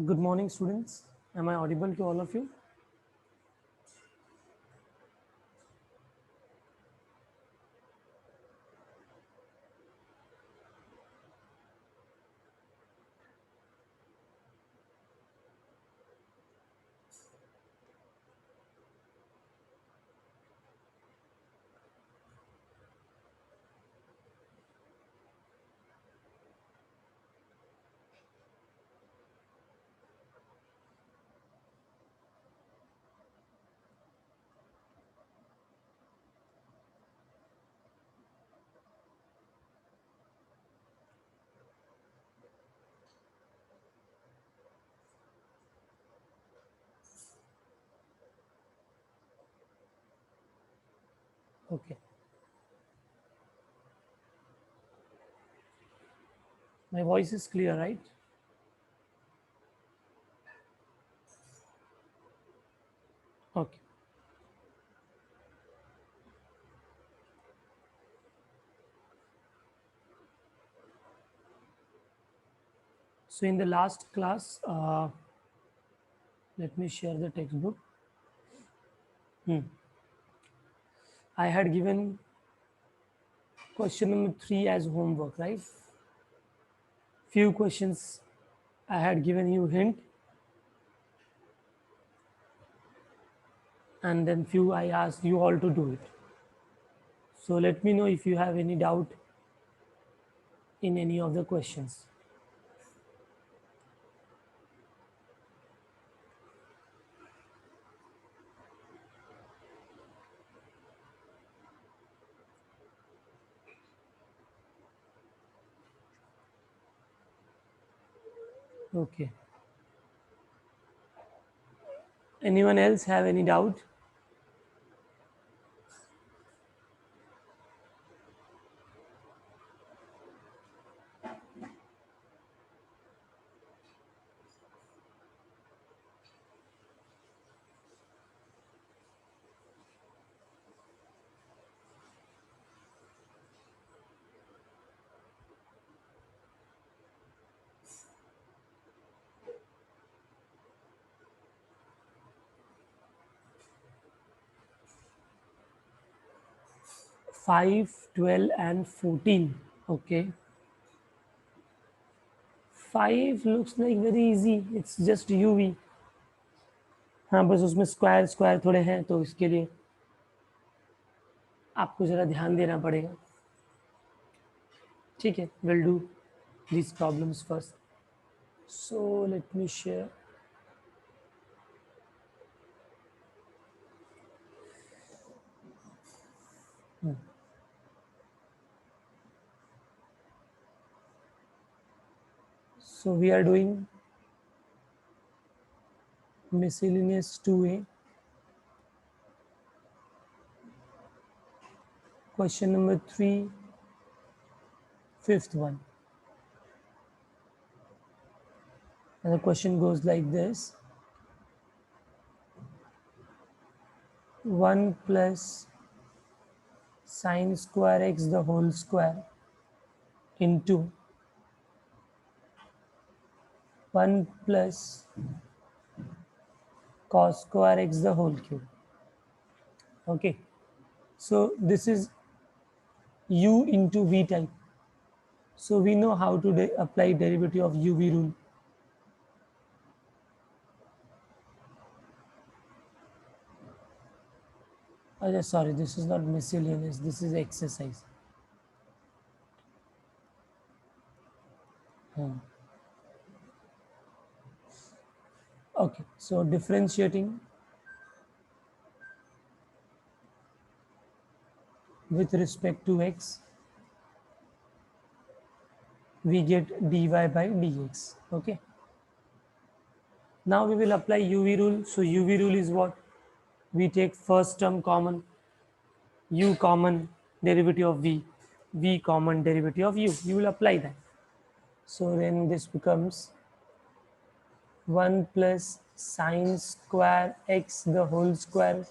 Good morning, students. Am I audible to all of you? Okay. My voice is clear, right? Okay. So, in the last class, let me share the textbook. I had given question number 3 as homework, right? Few questions I had given you hint, and then few I asked you all to do it. So, let me know if you have any doubt in any of the questions. Okay. Anyone else have any doubt? 5, 12, and 14. Okay. 5 looks like very easy. It's just UV. हाँ, बस उसमें square square थोड़े हैं, तो इसके लिए आपको ज़रा ध्यान देना पड़ेगा. ठीक है, will do these problems first. So let me share. So we are doing miscellaneous 2A. Question number 3, fifth one. And the question goes like this: 1 plus sine square x the whole square into 1 plus cos square x the whole cube. Okay, so this is u into v type. So we know how to apply derivative of uv rule. Oh, sorry, this is not miscellaneous, this is exercise. Okay, so differentiating with respect to x, we get dy by dx. Okay, now we will apply uv rule. So uv rule is what? We take first term common, u common, derivative of v common, derivative of u. You will apply that. So then this becomes 1 plus sine square x the whole square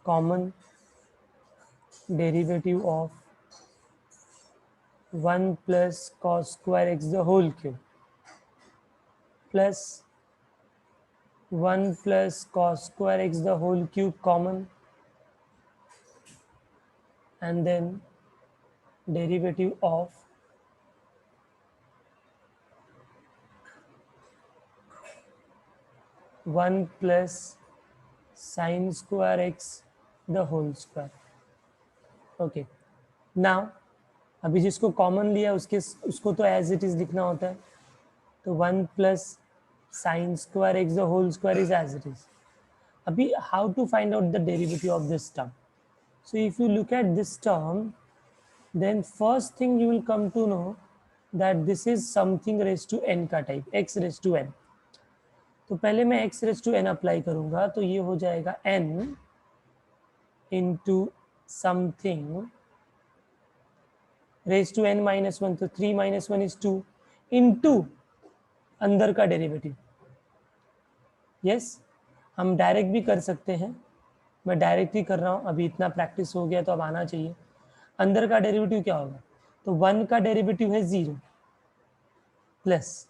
common, derivative of 1 plus cos square x the whole cube, plus 1 plus cos square x the whole cube common, and then derivative of 1 plus sin square x the whole square. Okay, now अभी जिसको common लिया उसको तो as it is लिखना होता है, तो 1 plus sine square x the whole square is as it is. अभी how to find out the derivative of this term? So if you look at this term, then first thing you will come to know that this is something raised to n का type, x raised to n. तो पहले मैं x raised to n apply करूंगा, तो ये हो जाएगा n into something raised to n minus 1, तो 3 minus 1 is 2 into अंदर का डेरिवेटिव. यस, हम डायरेक्ट भी कर सकते हैं, मैं डायरेक्ट ही कर रहा हूँ, अभी इतना प्रैक्टिस हो गया तो अब आना चाहिए. अंदर का डेरिवेटिव क्या होगा? तो 1 का डेरिवेटिव है 0 प्लस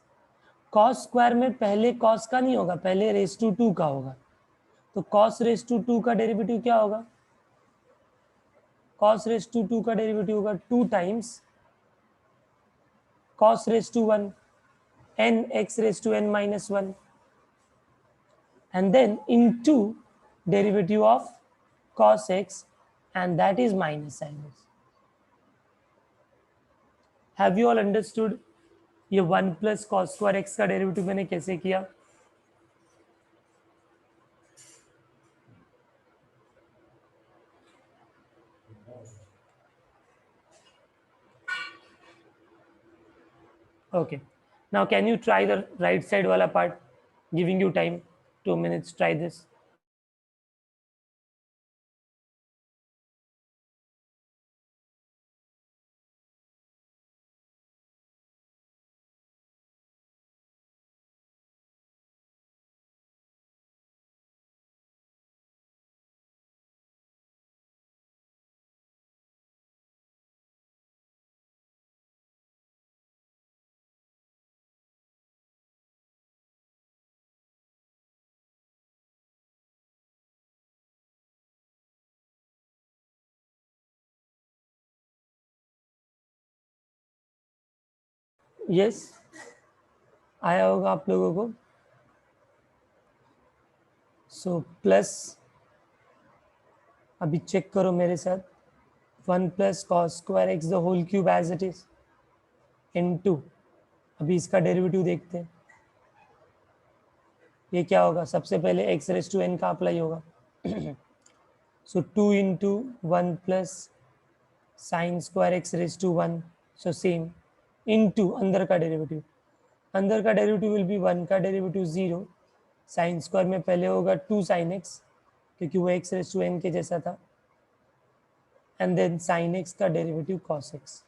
कॉस स्क्वायर में पहले कॉस का नहीं होगा, पहले रेस टू 2 का होगा. तो कॉस रेस टू 2 का डेरिवेटिव क्या होगा? कॉस रेस टू 2 का डेरिवेटिव होगा 2 times cos raise to 1 n x raise to n minus 1, and then into derivative of cos x, and that is minus sin x. Have you all understood ये 1 plus cos square x का derivative मैंने कैसे किया? Okay, now can you try the right side wala part? Giving you time, 2 minutes, try this. Yes, आया होगा आप लोगों को. सो प्लस अभी चेक करो मेरे साथ, 1 plus cos square x the whole cube as it is into, अभी इसका डेरिवेटिव देखते हैं. ये क्या होगा? सबसे पहले एक्स रेस टू एन का अप्लाई होगा. So 2 into 1 plus sine square x raise to 1, so same into अंदर का डेरिवेटिव. अंदर का डेरिवेटिव विल बी 1 का डेरिवेटिव 0, साइन स्क्वायर में पहले होगा 2 साइन एक्स क्योंकि वो एक्स रेस टू एन के जैसा था, एंड देन साइन एक्स का derivative cos x.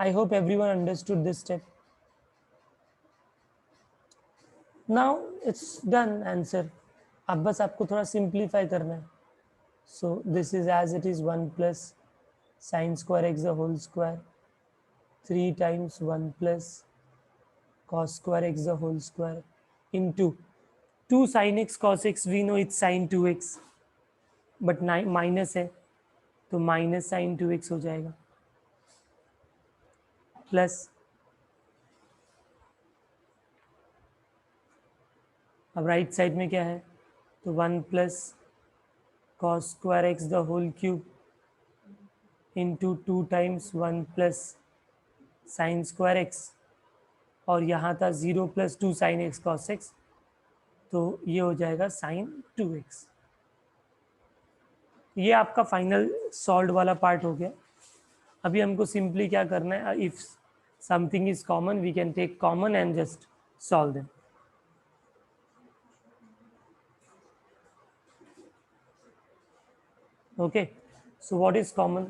I hope everyone understood this step. Now it's done answer. अब बस आपको थोड़ा सिंप्लीफाई करना है. So this is as it is 1 plus sine square x the whole square 3 times 1 plus cos square x the whole square into 2 sin x cos x, we know it's sin 2x, but minus है तो minus sign 2x हो जाएगा, plus अब right side में क्या है? तो 1 plus cos square x the whole cube into 2 times 1 plus sine square x, और यहाँ था 0 plus 2 sine x cos x, तो ये हो जाएगा साइन 2x. ये आपका फाइनल सॉल्व वाला पार्ट हो गया. अभी हमको सिंपली क्या करना है? If something is common we can take common and just solve them. Okay, so what is common?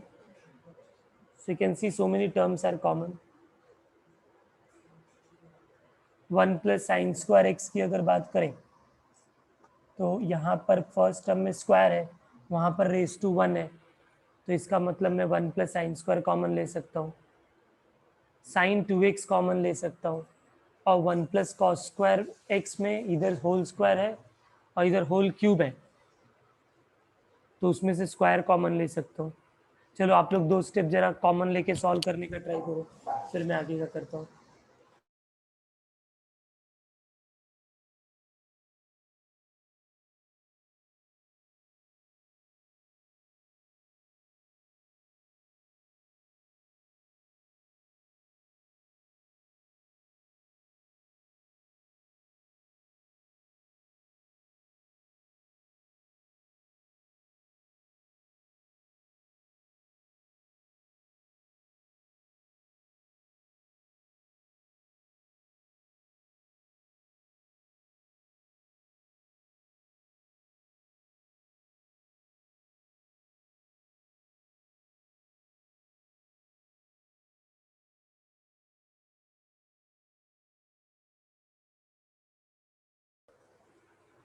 So you can see so many terms are common. 1 plus sine square x की अगर बात करें तो यहाँ पर फर्स्ट टर्म में square है, वहाँ पर रेस टू 1 है, तो इसका मतलब मैं 1 प्लस साइन स्क्वायर कॉमन ले सकता हूँ. साइन 2x कॉमन ले सकता हूँ, और 1 + cos² x में इधर होल स्क्वायर है और इधर होल क्यूब है, तो उसमें से स्क्वायर कॉमन ले सकते हो। चलो आप लोग 2 स्टेप जरा कॉमन लेके सॉल्व करने का ट्राई करो, फिर मैं आगे का करता हूँ।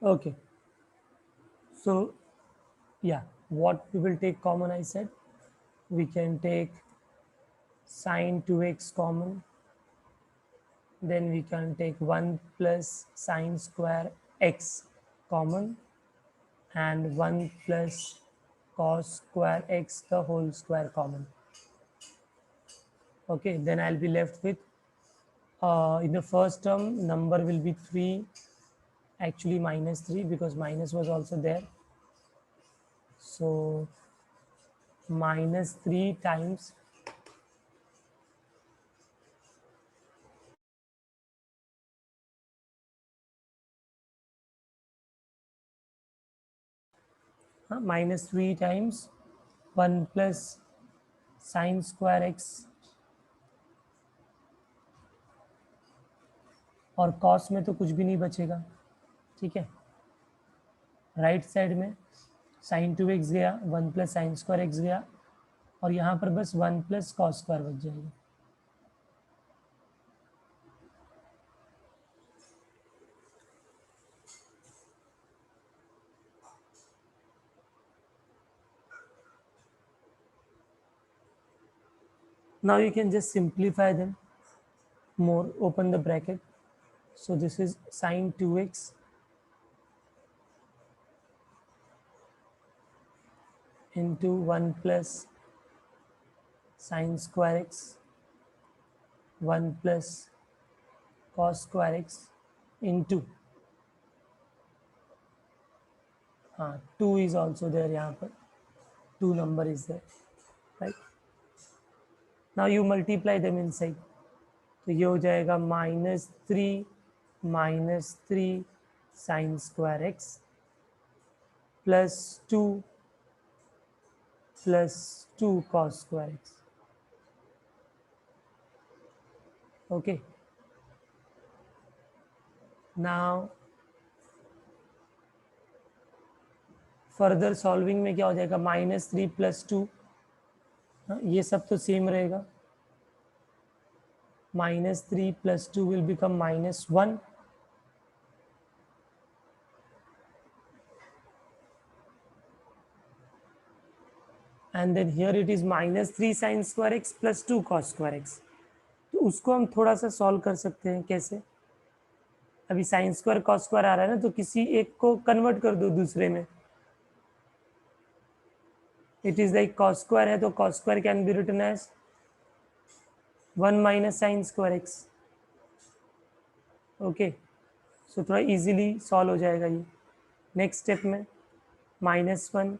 Okay, so yeah, what we will take common, I said we can take sine 2x common, then we can take 1 plus sine square x common, and 1 plus cos square x the whole square common. Okay, then I'll be left with in the first term number will be 3, actually -3 because minus was also there. So -3 times -3 times 1 plus sine square x, और cos में तो कुछ भी नहीं बचेगा, ठीक है। Right side में sin 2x गया, 1 प्लस साइन स्क्वायर एक्स गया, और यहाँ पर बस 1 प्लस कॉस स्क्वायर बच जाएगा। Now you can just simplify them more, open the bracket. So this is sine 2x into 1 plus sine square x, 1 plus cos square x into 2 is also there, यहाँ पर 2 number is there, right? Now you multiply them inside, तो ये हो जाएगा -3 sign square x plus 2 cos square x. Okay, now further solving में क्या हो जाएगा, -3 + 2, ये सब तो सेम रहेगा, -3 + 2 will become -1, and then here it is -3 sin square x plus 2 cos square x. तो उसको हम थोड़ा सा सॉल्व कर सकते हैं, कैसे? अभी साइन स्क्वायर कॉस स्क्वायर आ रहा है ना, तो किसी एक को कन्वर्ट कर दो दूसरे में। It is like cos square है तो cos square can be written as 1 minus sine square x. Okay, so थोड़ा इजीली सॉल्व हो जाएगा ये। नेक्स्ट स्टेप में -1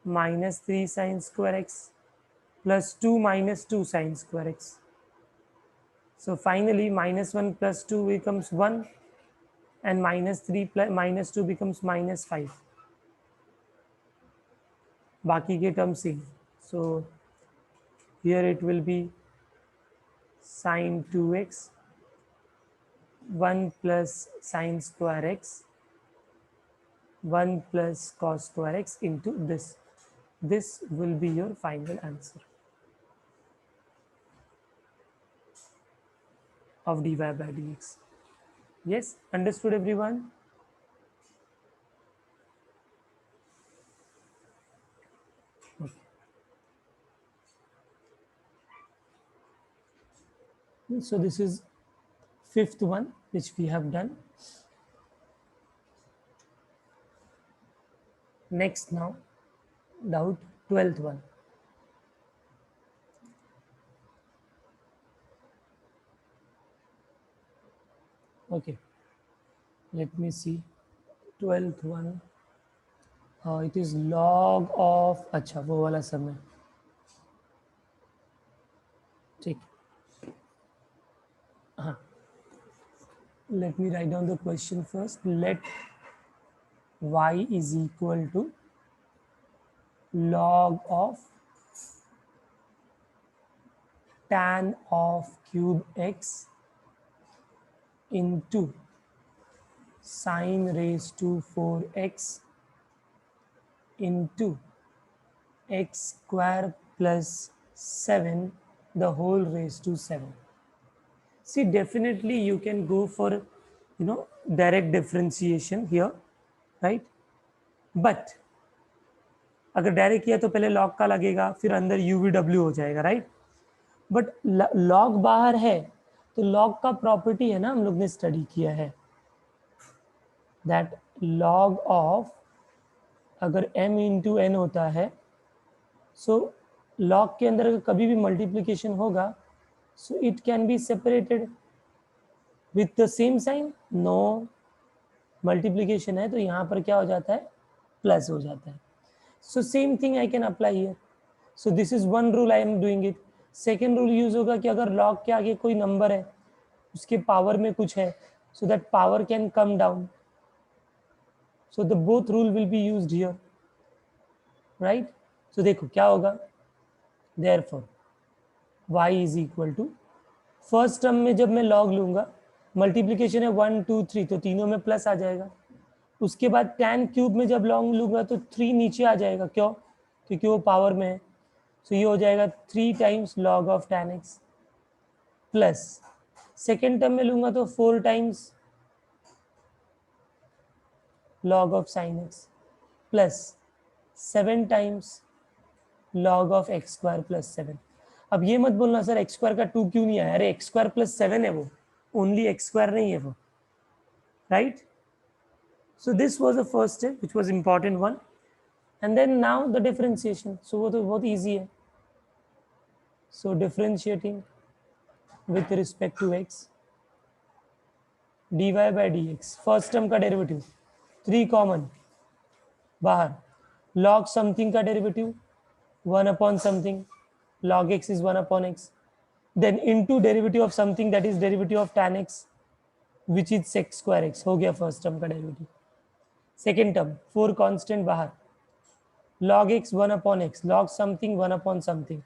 -3 sign square x plus 2 -2 sign square x. So finally -1 + 2 becomes 1, and -3 + -2 becomes -5. बाकी के term same. So here it will be sin 2x 1 plus sin square x 1 plus cos square x into this. This will be your final answer of dy by dx. Yes, understood everyone? Okay. So this is fifth one which we have done. Next now, doubt 12th one. Okay, let me see. 12th one, it is log of, अच्छा वो वाला समय, ठीक. हाँ, let me write down the question first. Let y is equal to log of tan of cube x into sine raised to 4x into x square plus 7 the whole raised to 7. See, definitely you can go for, direct differentiation here, right? But अगर direct किया तो पहले log का लगेगा, फिर अंदर you V W हो जाएगा, राइट? बट लॉग बाहर है तो लॉग का प्रॉपर्टी है ना, हम लोग ने स्टडी किया है, दैट लॉग ऑफ, अगर m इंटू एन होता है, सो लॉग के अंदर कभी भी मल्टीप्लीकेशन होगा, so it can be separated with the same sign. No, multiplication है तो यहाँ पर क्या हो जाता है, प्लस हो जाता है. So same thing I can apply here. So this is one rule I am doing it. Second rule use होगा कि अगर लॉग के आगे कोई नंबर है, उसके पावर में कुछ है, so that power can come down. So the both rule will be used here, right? So देखो क्या होगा, therefore y is equal to, first term में जब मैं लॉग लूंगा, मल्टीप्लीकेशन है 1 2 3 तो तीनों में प्लस आ जाएगा. उसके बाद tan क्यूब में जब लॉग लूंगा तो 3 नीचे आ जाएगा, क्यों? क्योंकि वो पावर में है. सो ये हो जाएगा 3 times log of tan x plus second term में लूंगा तो 4 times log of sin x plus 7 times log of x square plus 7. अब ये मत बोलना सर x स्क्वायर का 2 क्यों नहीं आया, अरे x स्क्वायर प्लस 7 है वो, ओनली x स्क्वायर नहीं है वो, right? So this was the first step which was important one. And then now the differentiation. So वो तो बहुत ईजी है. So differentiating with respect to x, dy by dx, first term का derivative 3 common बाहर, log something का derivative 1 upon something, log x is 1 upon x, then into derivative of something that is derivative of tan x which is sec square x. हो गया first term का derivative. Second term 4 constant बाहर, log x 1 upon x, log something 1 upon something,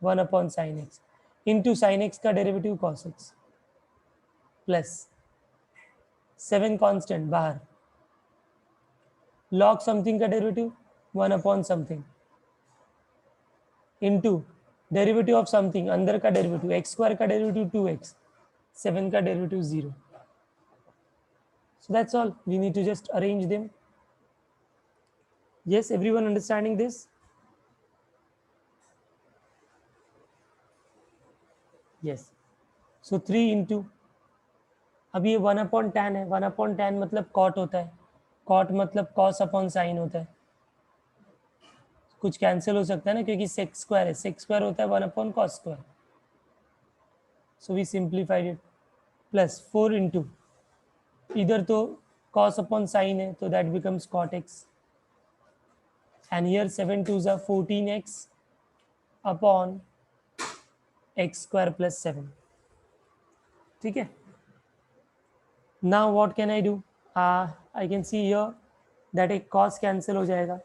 1 upon sin x into sin x का derivative cos x plus 7 constant बाहर, log something का derivative 1 upon something into derivative of something, अंदर का derivative x square का derivative 2x, 7 का derivative 0. So that's all. We need to just arrange them. Yes, everyone understanding this? Yes. So 3 into, अब ये 1 upon tan है, 1 upon tan मतलब cot होता है, cot मतलब cos upon sin होता है. कुछ कैंसिल हो सकता है ना, क्योंकि sec स्क्वायर है, sec स्क्वायर होता है 1 upon cos square. So we simplified it. Plus 4 into, इधर तो cos upon sin है तो that becomes cot x, and here 7 2s are 14x upon x square plus 7. ठीक है. Now what can I do? I can see here that एक cos cancel हो जाएगा,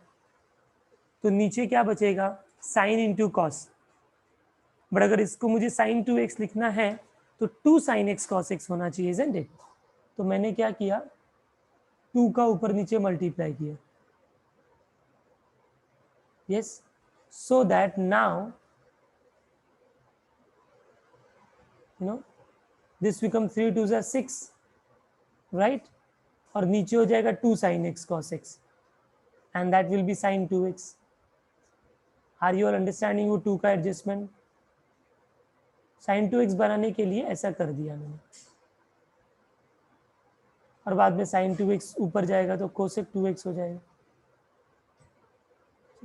तो नीचे क्या बचेगा, sin into cos. बट अगर इसको मुझे sin 2x लिखना है तो 2 sin x cos x होना चाहिए, isn't it? तो मैंने क्या किया, 2 का ऊपर नीचे मल्टीप्लाई किया. Yes, so that now this becomes 3 2s are 6, right? और नीचे हो जाएगा 2 sin x cos x, and that will be sin 2x. Are you all understanding वो 2 का एडजस्टमेंट? sin 2x बनाने के लिए ऐसा कर दिया मैंने. और बाद में sin 2x ऊपर जाएगा तो cosec 2x हो जाएगा.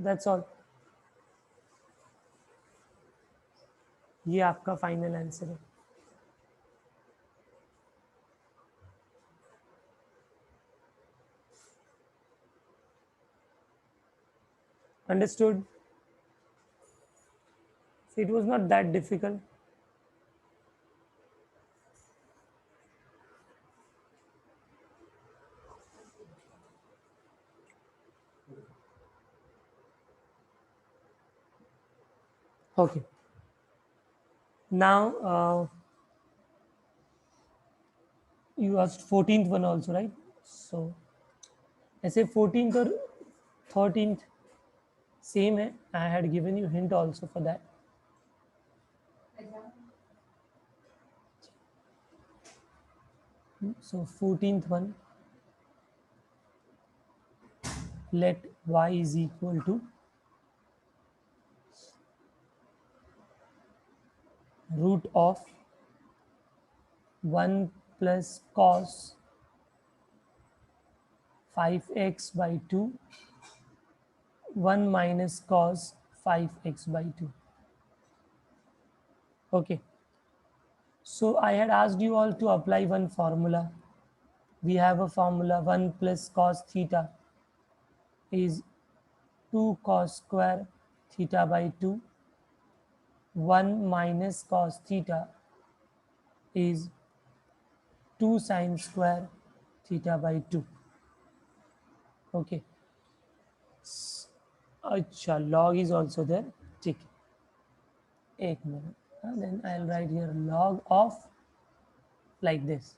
That's all. ये आपका फाइनल आंसर है. Understood? So it was not that difficult. Okay. Now you asked 14th one also, right? So ऐसे 14th और 13th same है. I had given you hint also for that. So 14th one, let y is equal to root of 1 plus cos 5x by 2, 1 minus cos 5x by 2. Okay. So I had asked you all to apply one formula. We have a formula 1 plus cos theta is 2 cos square theta by 2. 1 minus cos theta is 2 sin square theta by 2. Okay. अच्छा, log is also there. ठीक है, एक minute. Then I'll write here log of like this.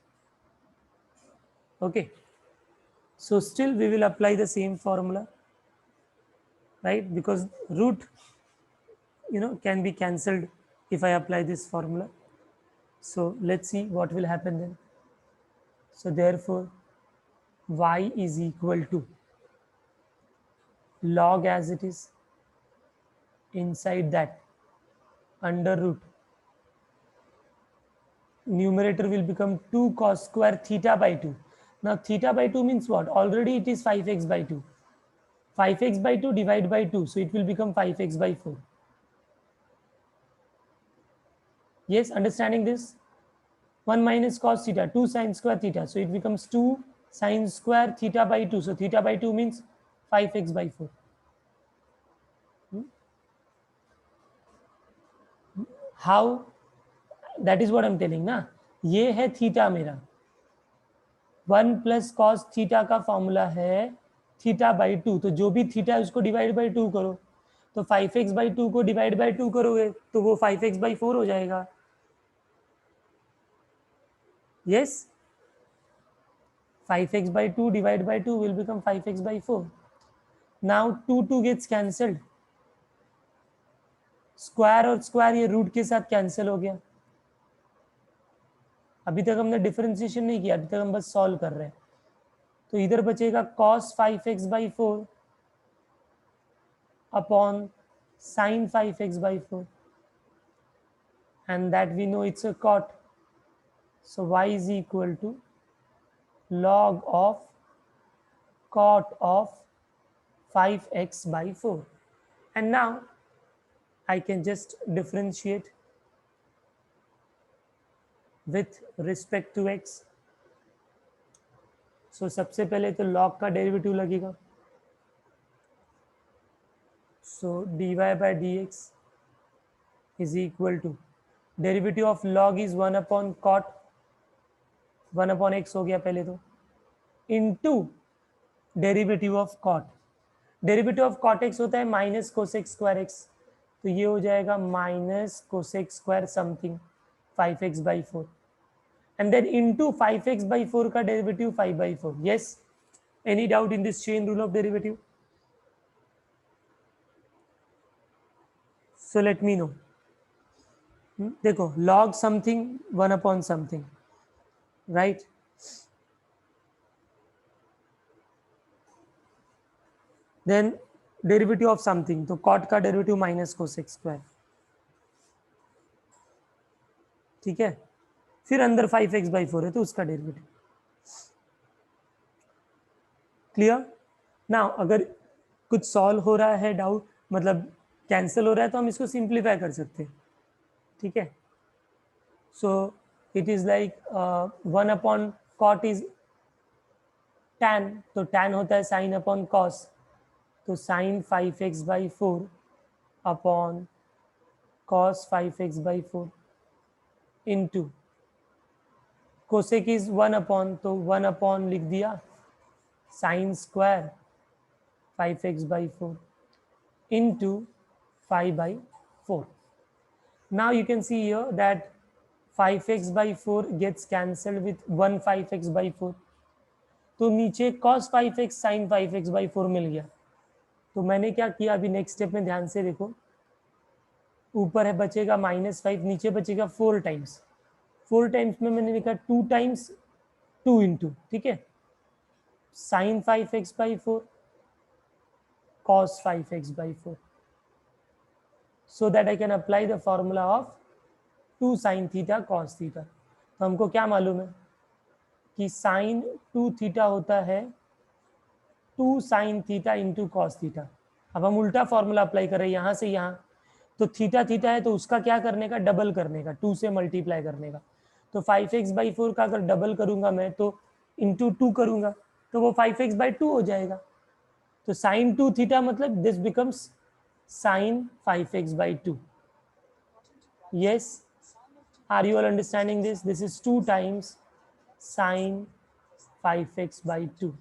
Okay. So still we will apply the same formula, right? Because root, can be cancelled if I apply this formula. So let's see what will happen then. So therefore, y is equal to log as it is, inside that under root, numerator will become 2 cos square theta by 2. Now theta by 2 means what? Already it is 5x by 2. 5x by 2 divided by 2. So it will become 5x by 4. Yes, understanding this? 1 minus cos theta, 2 sin square theta. So it becomes 2 sin square theta by 2. So theta by 2 means 5x by 4. How? That is what I'm telling ना. ये है theta मेरा. 1 plus cos theta का formula है theta by 2. तो जो भी theta है उसको डिवाइड बाई 2 करो. तो 5x बाई 2 को डिवाइड बाई 2 करोगे तो वो 5x बाई 4 हो जाएगा. Yes, 5x by 2 divided by 2 will become 5x by 4. Now 2 gets cancelled. Square और स्क्वायर ये रूट के साथ कैंसिल हो गया. अभी तक हमने डिफरेंशिएशन नहीं किया, अभी तक हम बस सॉल्व कर रहे हैं. तो इधर बचेगा cos 5x by 4 upon sin 5x by 4, and that we know it's a cot. So y is equal to log of cot of 5x by 4. And now I can just differentiate with respect to x. So सबसे पहले तो log का derivative लगेगा. So dy by dx is equal to derivative of log is 1 upon cot, 1 upon x हो गया पहले तो, into derivative of cot. Derivative of cot x होता है माइनस कोसेक स्क्वायर एक्स. तो ये हो जाएगा minus cosec square something 5x by 4. And then into 5x by 4 का derivative 5 by 4. Yes, any doubt in this chain rule of derivative? So let me know. देखो log something 1 upon something, right? Then derivative of something, तो cot का derivative minus cosec square. ठीक है, फिर अंदर 5x by 4 है तो उसका डेरिवेटिव. क्लियर? नाउ अगर कुछ सॉल्व हो रहा है डाउट, मतलब कैंसिल हो रहा है, तो हम इसको सिंप्लीफाई कर सकते हैं, ठीक है? So it is like 1/cot is tan, तो tan होता है sin अपॉन cos, तो sin 5x/4 upon cos 5x/4 into cosec is 1/, तो 1/ लिख दिया sin square 5x/4 into 5/4. Now you can see here that 5x/4 gets cancelled with 1 5x/4. तो नीचे cos 5x sin 5x/4 मिल गया। तो मैंने क्या किया, अभी नेक्स्ट स्टेप में ध्यान से देखो, ऊपर है बचेगा -5, नीचे बचेगा 4 टाइम्स। 4 टाइम्स में मैंने लिखा 2 टाइम्स 2 इंटू, ठीक है, sin 5x/4 cos 5x/4, so that I can apply the formula of 2 sin theta cos theta. तो हमको क्या मालूम है कि sin 2 थीटा होता है 2 sin theta into cos theta. अब हम उल्टा फॉर्मूला अप्लाई कर रहे हैं, यहाँ से यहाँ, तो थीटा थीटा है तो उसका क्या करने का, डबल करने का, 2 से मल्टीप्लाई करने का। तो 5x/4 का अगर डबल करूंगा मैं तो इंटू 2 करूंगा तो वो 5x/2 हो जाएगा। तो sin 2 थीटा मतलब this becomes sin 5x/2. Yes, are you all understanding this? This is 2 times sin 5x/2,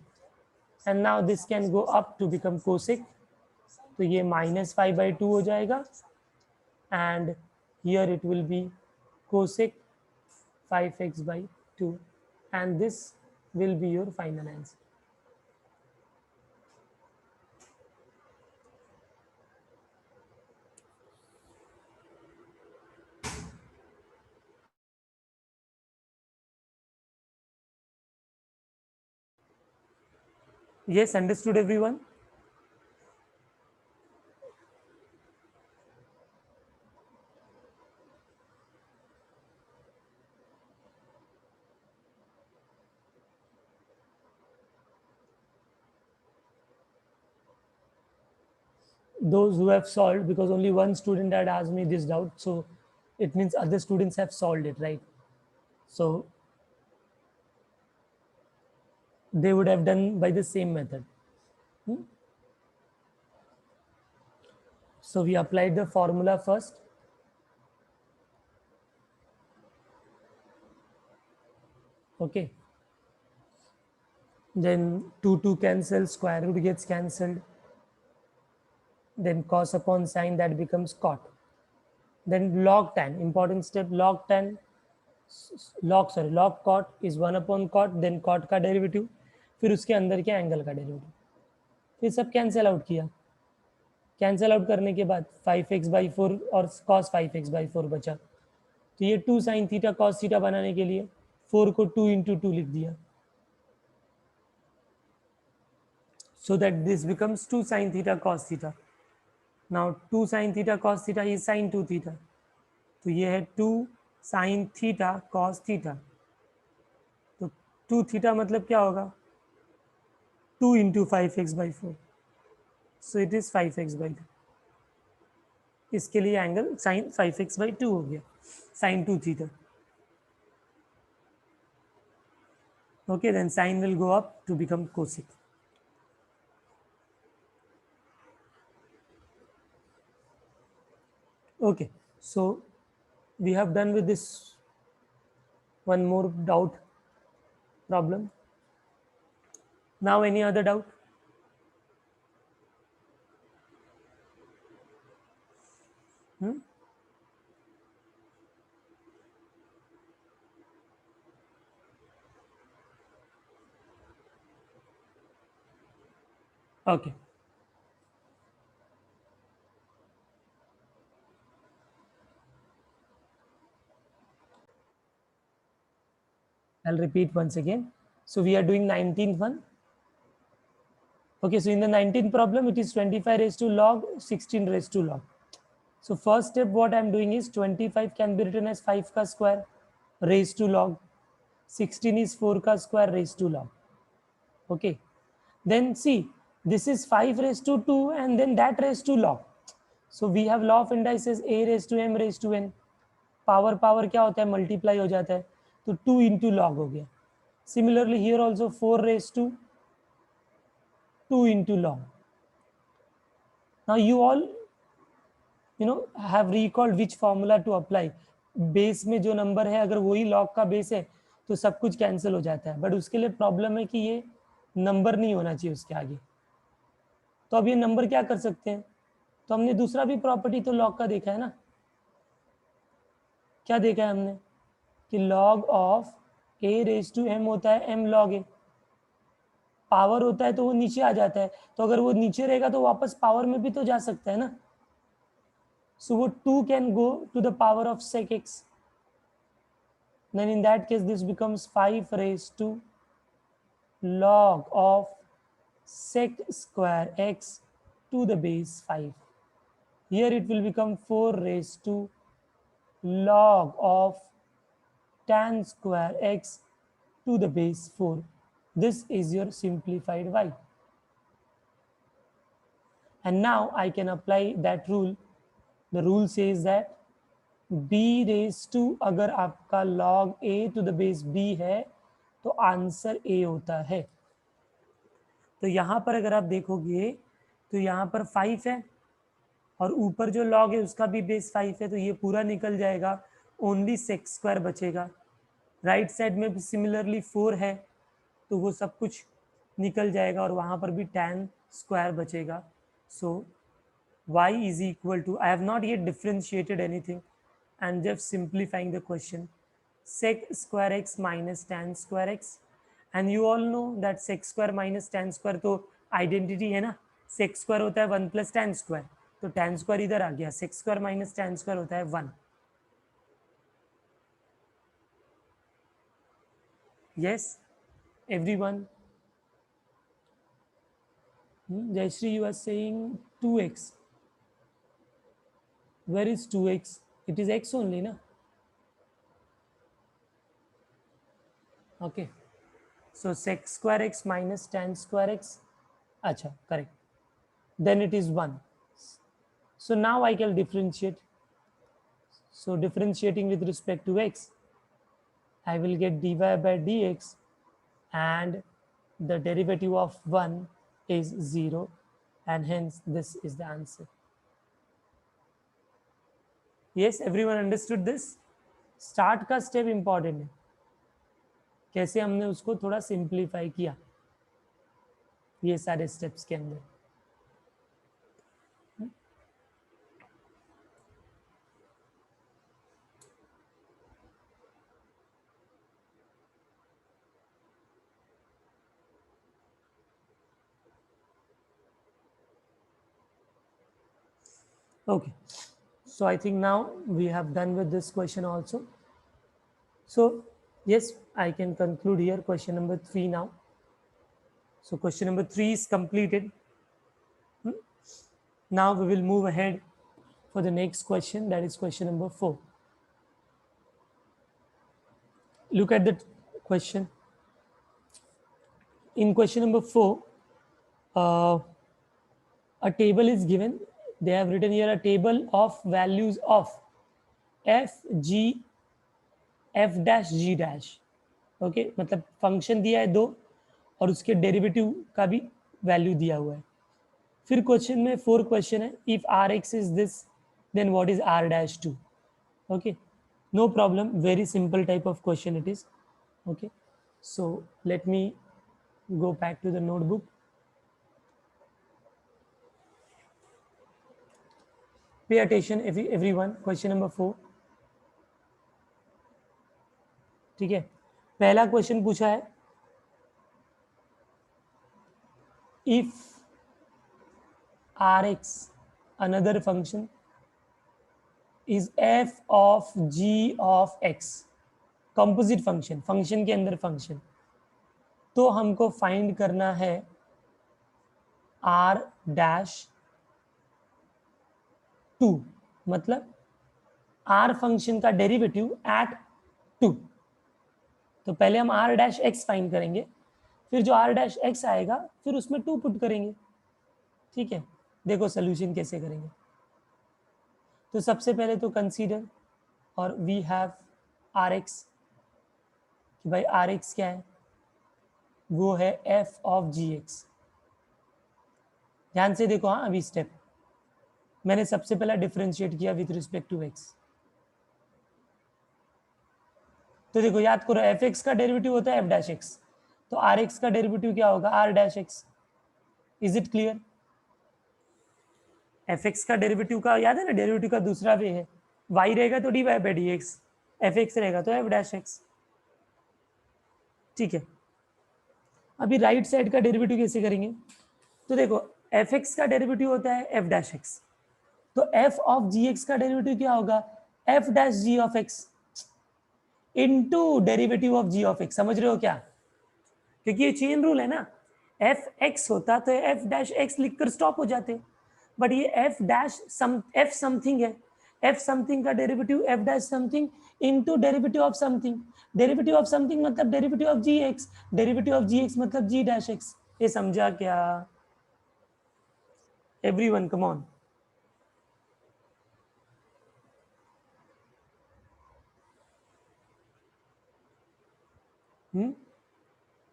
and now this can go up to become cosec, तो ये -5/2 हो जाएगा, and here it will be cosec 5x/2, and this will be your final answer. Yes, understood everyone? Those who have solved, because only one student had asked me this doubt, so it means other students have solved it, right? So they would have done by the same method. So we applied the formula first. Okay. Then 2 cancel, square root gets cancelled. Then cos upon sine, that becomes cot. Then log tan, important step, log tan, log cot is 1/cot, then cot का derivative, फिर उसके अंदर के angle का derivative, फिर सब cancel out किया। Cancel out करने के बाद 5x/4 और cos 5x/4 बचा, तो ये 2 sin थीटा cos थीटा बनाने के लिए 4 को 2 into 2 लिख दिया, so that this becomes 2 sin theta cos theta. Now 2 sin theta cos theta is sin 2 theta, तो ये है 2 sin theta cos theta, तो 2 थीटा मतलब क्या होगा, 2 into 5x/4, so it is 5x/2. इसके लिए एंगल sin 5x/2 हो गया, sin 2 theta. Okay, then sin will go up to become cosec. Okay, so we have done with this one more doubt problem. Now any other doubt? Okay. I'll repeat once again. So we are doing 19th one. Okay, so in the 19th problem, it is 25 raised to log 16 raised to log. So first step, what I'm doing is 25 can be written as 5 ka square raised to log. 16 is 4 ka square raised to log. Okay. Then see, this is 5 raised to 2 and then that raised to log. So we have law of indices a raised to m raised to n. Power power क्या होता है, multiply हो जाता है, तो 2 into log हो गया. Similarly here also 4 raised to 2 into log. Now you all have recalled which formula to apply. Base में जो नंबर है अगर वही लॉग का बेस है तो सब कुछ कैंसिल हो जाता है, बट उसके लिए प्रॉब्लम है कि ये नंबर नहीं होना चाहिए उसके आगे. तो अब ये नंबर क्या कर सकते हैं, तो हमने दूसरा भी प्रॉपर्टी तो लॉग का देखा है ना. क्या देखा है हमने कि log of a raise to m होता है m log a. पावर होता है तो वो नीचे आ जाता है, तो अगर वो नीचे रहेगा तो वापस पावर में भी तो जा सकता है ना. सो वो 2 can go to the power of sec x. Then in that case this becomes 5 raised to log of sec square x to the base 5. Here it will become 4 raised to log of tan square x to the base 4. This is your simplified y. And now I can apply that rule. The rule says that b raised to, अगर आपका log a to the base b है तो answer a होता है. तो यहाँ पर अगर आप देखोगे तो यहाँ पर 5 है और ऊपर जो log है उसका भी बेस 5 है, तो ये पूरा निकल जाएगा, ओनली sec स्क्वायर बचेगा. राइट साइड में भी सिमिलरली 4 है तो वो सब कुछ निकल जाएगा और वहाँ पर भी tan स्क्वायर बचेगा. सो y is equal to, I have not yet differentiated anything, I'm just simplifying the question, sec square x minus tan square x. And you all know that sec square minus tan square तो identity है ना, sec square होता है 1 plus tan square, तो tan square इधर आ गया, sec square minus tan square होता है 1. Yes, everyone. Jayashree, you are saying 2x. Where is 2x? It is x only, na? Okay. So sec square x minus tan square x. Acha, correct. Then it is 1. So now I can differentiate. So differentiating with respect to x, I will get dy by dx, and the derivative of 1 is 0, and hence this is the answer. Yes, everyone understood this? Start का step important है, कैसे हमने उसको थोड़ा simplify किया ये सारे steps के अंदर. Okay, so I think now we have done with this question also. So yes, I can conclude here question number 3 now. So question number 3 is completed. Now we will move ahead for the next question, that is question number 4. Look at the question. In question number 4, a table is given. They have written here a table of values of f, g, f dash, g dash. Okay, मतलब function दिया है 2 और उसके derivative का भी value दिया हुआ है. फिर क्वेश्चन में 4 क्वेश्चन है, if r x is this then what is r dash 2. Okay, no problem, very simple type of question it is. Okay, so let me go back to the notebook. Pay attention everyone. Question number 4. ठीक है, पहला question पूछा है, if r x another function is f of ji of x, composite function, function के अंदर function, तो हमको find करना है आर डैश 2, मतलब आर फंक्शन का डेरिवेटिव एट 2. तो पहले हम आर डैश एक्स फाइंड करेंगे, फिर जो आर डैश एक्स आएगा फिर उसमें 2 पुट करेंगे। ठीक है, देखो सोल्यूशन कैसे करेंगे। तो सबसे पहले तो कंसीडर और वी हैव आर एक्स, कि भाई आर एक्स क्या है, वो है एफ ऑफ जी एक्स। ध्यान से देखो, हाँ अभी स्टेप मैंने सबसे पहला डिफरेंशिएट किया विथ रिस्पेक्ट टू एक्स। तो देखो याद करो, एफ एक्स का डेरिवेटिव होता है एफ डैश एक्स, तो आर एक्स का डेरिवेटिव क्या होगा, r dash x. Is it clear? F x का डेरिवेटिव का याद है ना, डेरिवेटिव का दूसरा वे है, वाई रहेगा तो d y by d x, f x रहेगा तो एफ डैश एक्स। ठीक है, अभी राइट साइड का डेरिवेटिव कैसे करेंगे? तो देखो एफ एक्स का डेरिवेटिव होता है एफ डैश एक्स, तो एफ ऑफ जी एक्स का डेरिवेटिव क्या होगा, f dash ji of x into derivative of ji of x. समझ रहे हो क्या? क्योंकि ये चेन रूल है ना, एफ एक्स होता तो एफ डैश एक्स लिखकर स्टॉप हो जाते, बट ये एफ डैश एफ समथिंग है, एफ समथिंग का derivative F dash something into derivative of something, derivative of something मतलब derivative of ji X, derivative of ji X मतलब जी डैश एक्स। ये समझा क्या एवरीवन? Come on.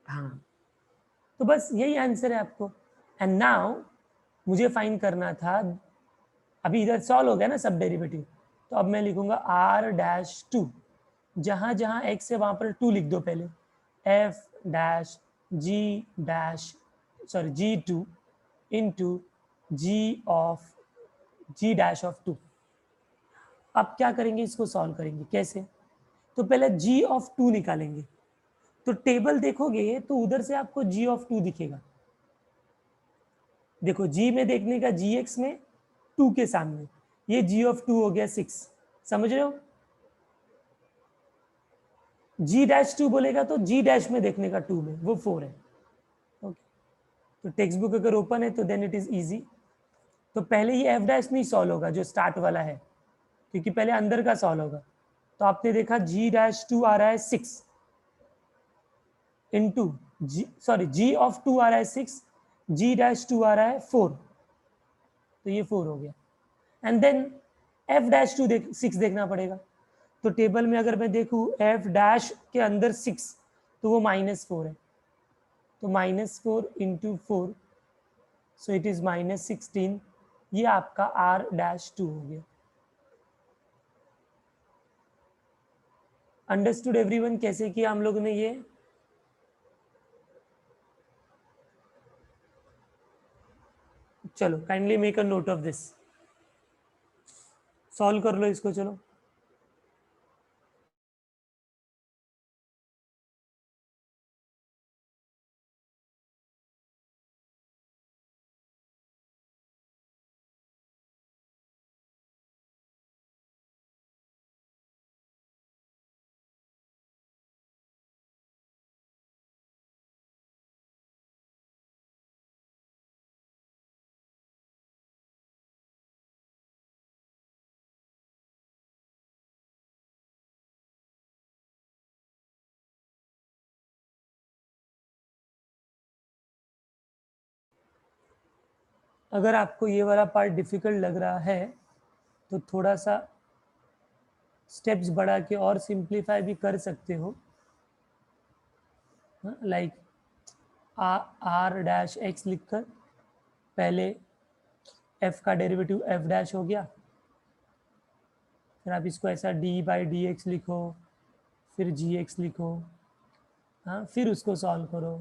हाँ, तो बस यही आंसर है आपको। एंड नाउ मुझे फाइंड करना था, अभी इधर सॉल्व हो गया ना सब डेरिवेटिव, तो अब मैं लिखूंगा आर डैश टू, जहां जहां एक्स है वहां पर 2 लिख दो पहले, f dash g dash sorry g two into g of g dash of two. अब क्या करेंगे, इसको सॉल्व करेंगे कैसे? तो पहले जी ऑफ टू निकालेंगे, तो टेबल देखोगे तो उधर से आपको जी ऑफ टू दिखेगा। देखो जी में देखने का जी एक्स में 2 के सामने, ये जी ऑफ टू हो गया 6। समझ रहे हो? जी डैश टू बोलेगा तो जी डैश में देखने का 2 में वो 4 है। ओके, तो टेक्स्ट बुक अगर ओपन है तो देन इट इज इजी। तो पहले ये एफ डैश नहीं सॉल्व होगा जो स्टार्ट वाला है, क्योंकि पहले अंदर का सॉल्व होगा। तो आपने देखा जी डैश टू आ रहा है 6 into G sorry G of two आ रहा है 6, जी डैश टू आ रहा है 4, तो ये 4 हो गया। And then f dash two देख 6 देखना पड़ेगा, तो टेबल में अगर मैं देखूं एफ डैश के अंदर 6 तो वो -4 है, तो -4 इंटू 4, सो इट इज -16। ये आपका आर डैश टू हो गया। अंडरस्टूड एवरीवन कैसे किया हम लोगों ने ये? चलो kindly make a note of this, solve कर लो इसको। चलो अगर आपको ये वाला पार्ट डिफिकल्ट लग रहा है तो थोड़ा सा स्टेप्स बढ़ा के और सिंप्लीफाई भी कर सकते हो। लाइक आर डैश एक्स लिखकर पहले एफ का डेरिवेटिव एफ डैश हो गया, फिर आप इसको ऐसा डी बाई डी एक्स लिखो, फिर जी एक्स लिखो, हाँ फिर उसको सॉल्व करो,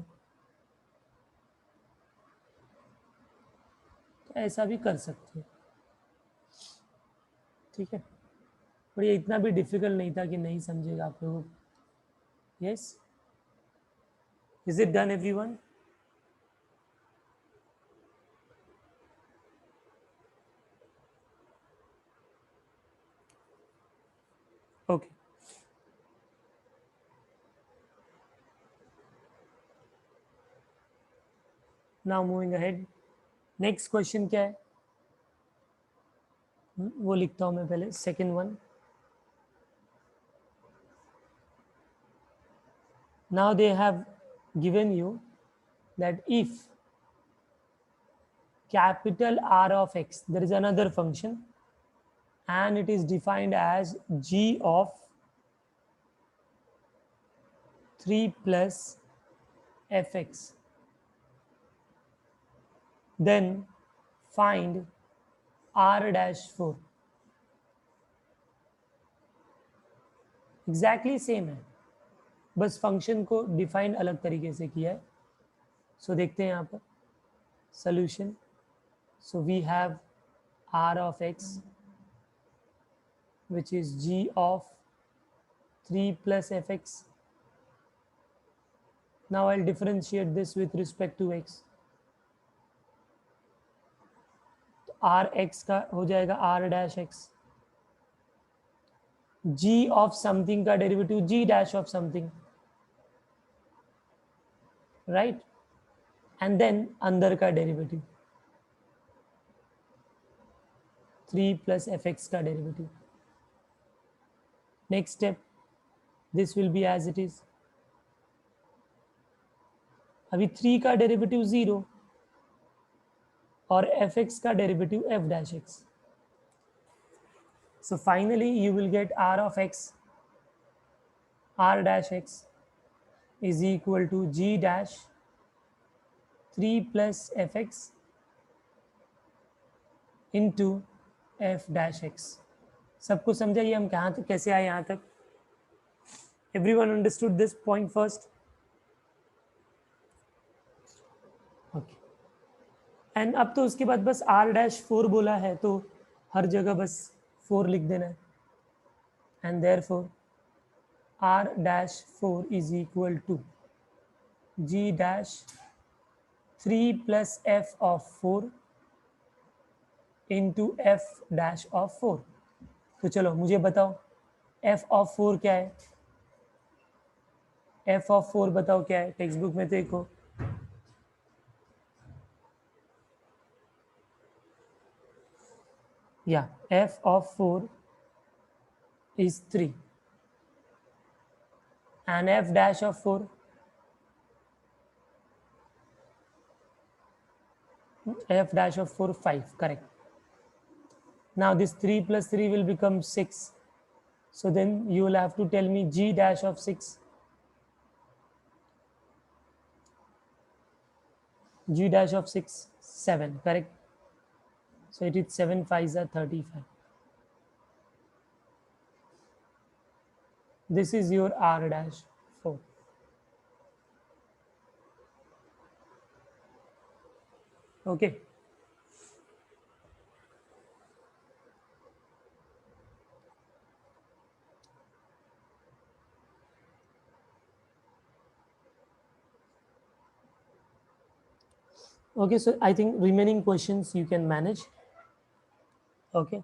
तो ऐसा भी कर सकते हो। ठीक है, पर ये इतना भी डिफिकल्ट नहीं था कि नहीं समझेगा आप लोगों को। Yes, is it done everyone? Okay, now moving ahead. Next question क्या है? वो लिखता हूं मैं पहले, second one. Now they have given you that if capital R of x, there is another function and it is defined as g of 3 plus fx, then find r dash 4. Exactly same है, बस function को define अलग तरीके से किया है. सो देखते हैं यहाँ पर solution. So we have r of x, which is g of 3 plus fx. Now I'll differentiate this with respect to x. तो r x का हो जाएगा r dash x. g of something का derivative g dash of something, right? And then अंदर का derivative 3 plus fx का derivative. Next step, this will be as it is. अभी 3 का डेरिवेटिव 0 और fx का derivative f dash x. So finally you will get r of x, r dash x is equal to g dash 3 plus fx into f dash x. सबको समझा ये हम कहाँ तक कैसे आए यहाँ तक? Everyone understood this point first? Okay. And अब तो उसके बाद बस r dash 4 बोला है तो हर जगह बस 4 लिख देना है. And therefore r dash 4 is equal to g dash 3 plus f of 4 into f dash of 4. तो चलो मुझे बताओ f of 4 क्या है? f of 4 बताओ क्या है? टेक्स्ट बुक में देखो. Yeah, f of 4 is 3 and f dash of 4, f dash of 4 5, correct. Now this 3 plus 3 will become 6. So then you will have to tell me g dash of 6. G dash of 6, 7, correct. So it is 7 5s are 35. This is your r dash 4. Okay. Okay, so I think remaining questions you can manage. Okay.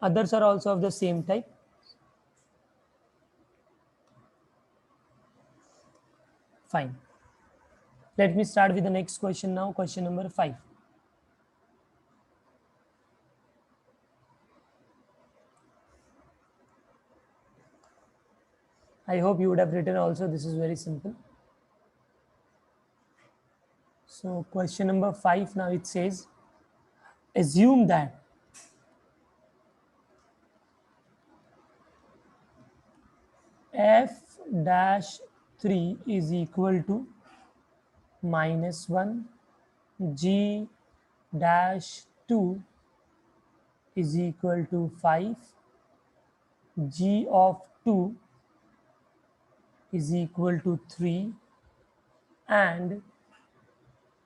Others are also of the same type. Fine. Let me start with the next question now, question number 5. I hope you would have written also, this is very simple. So question number 5 now it says, assume that f dash 3 is equal to -1, g dash 2 is equal to 5, g of 2 is equal to 3, and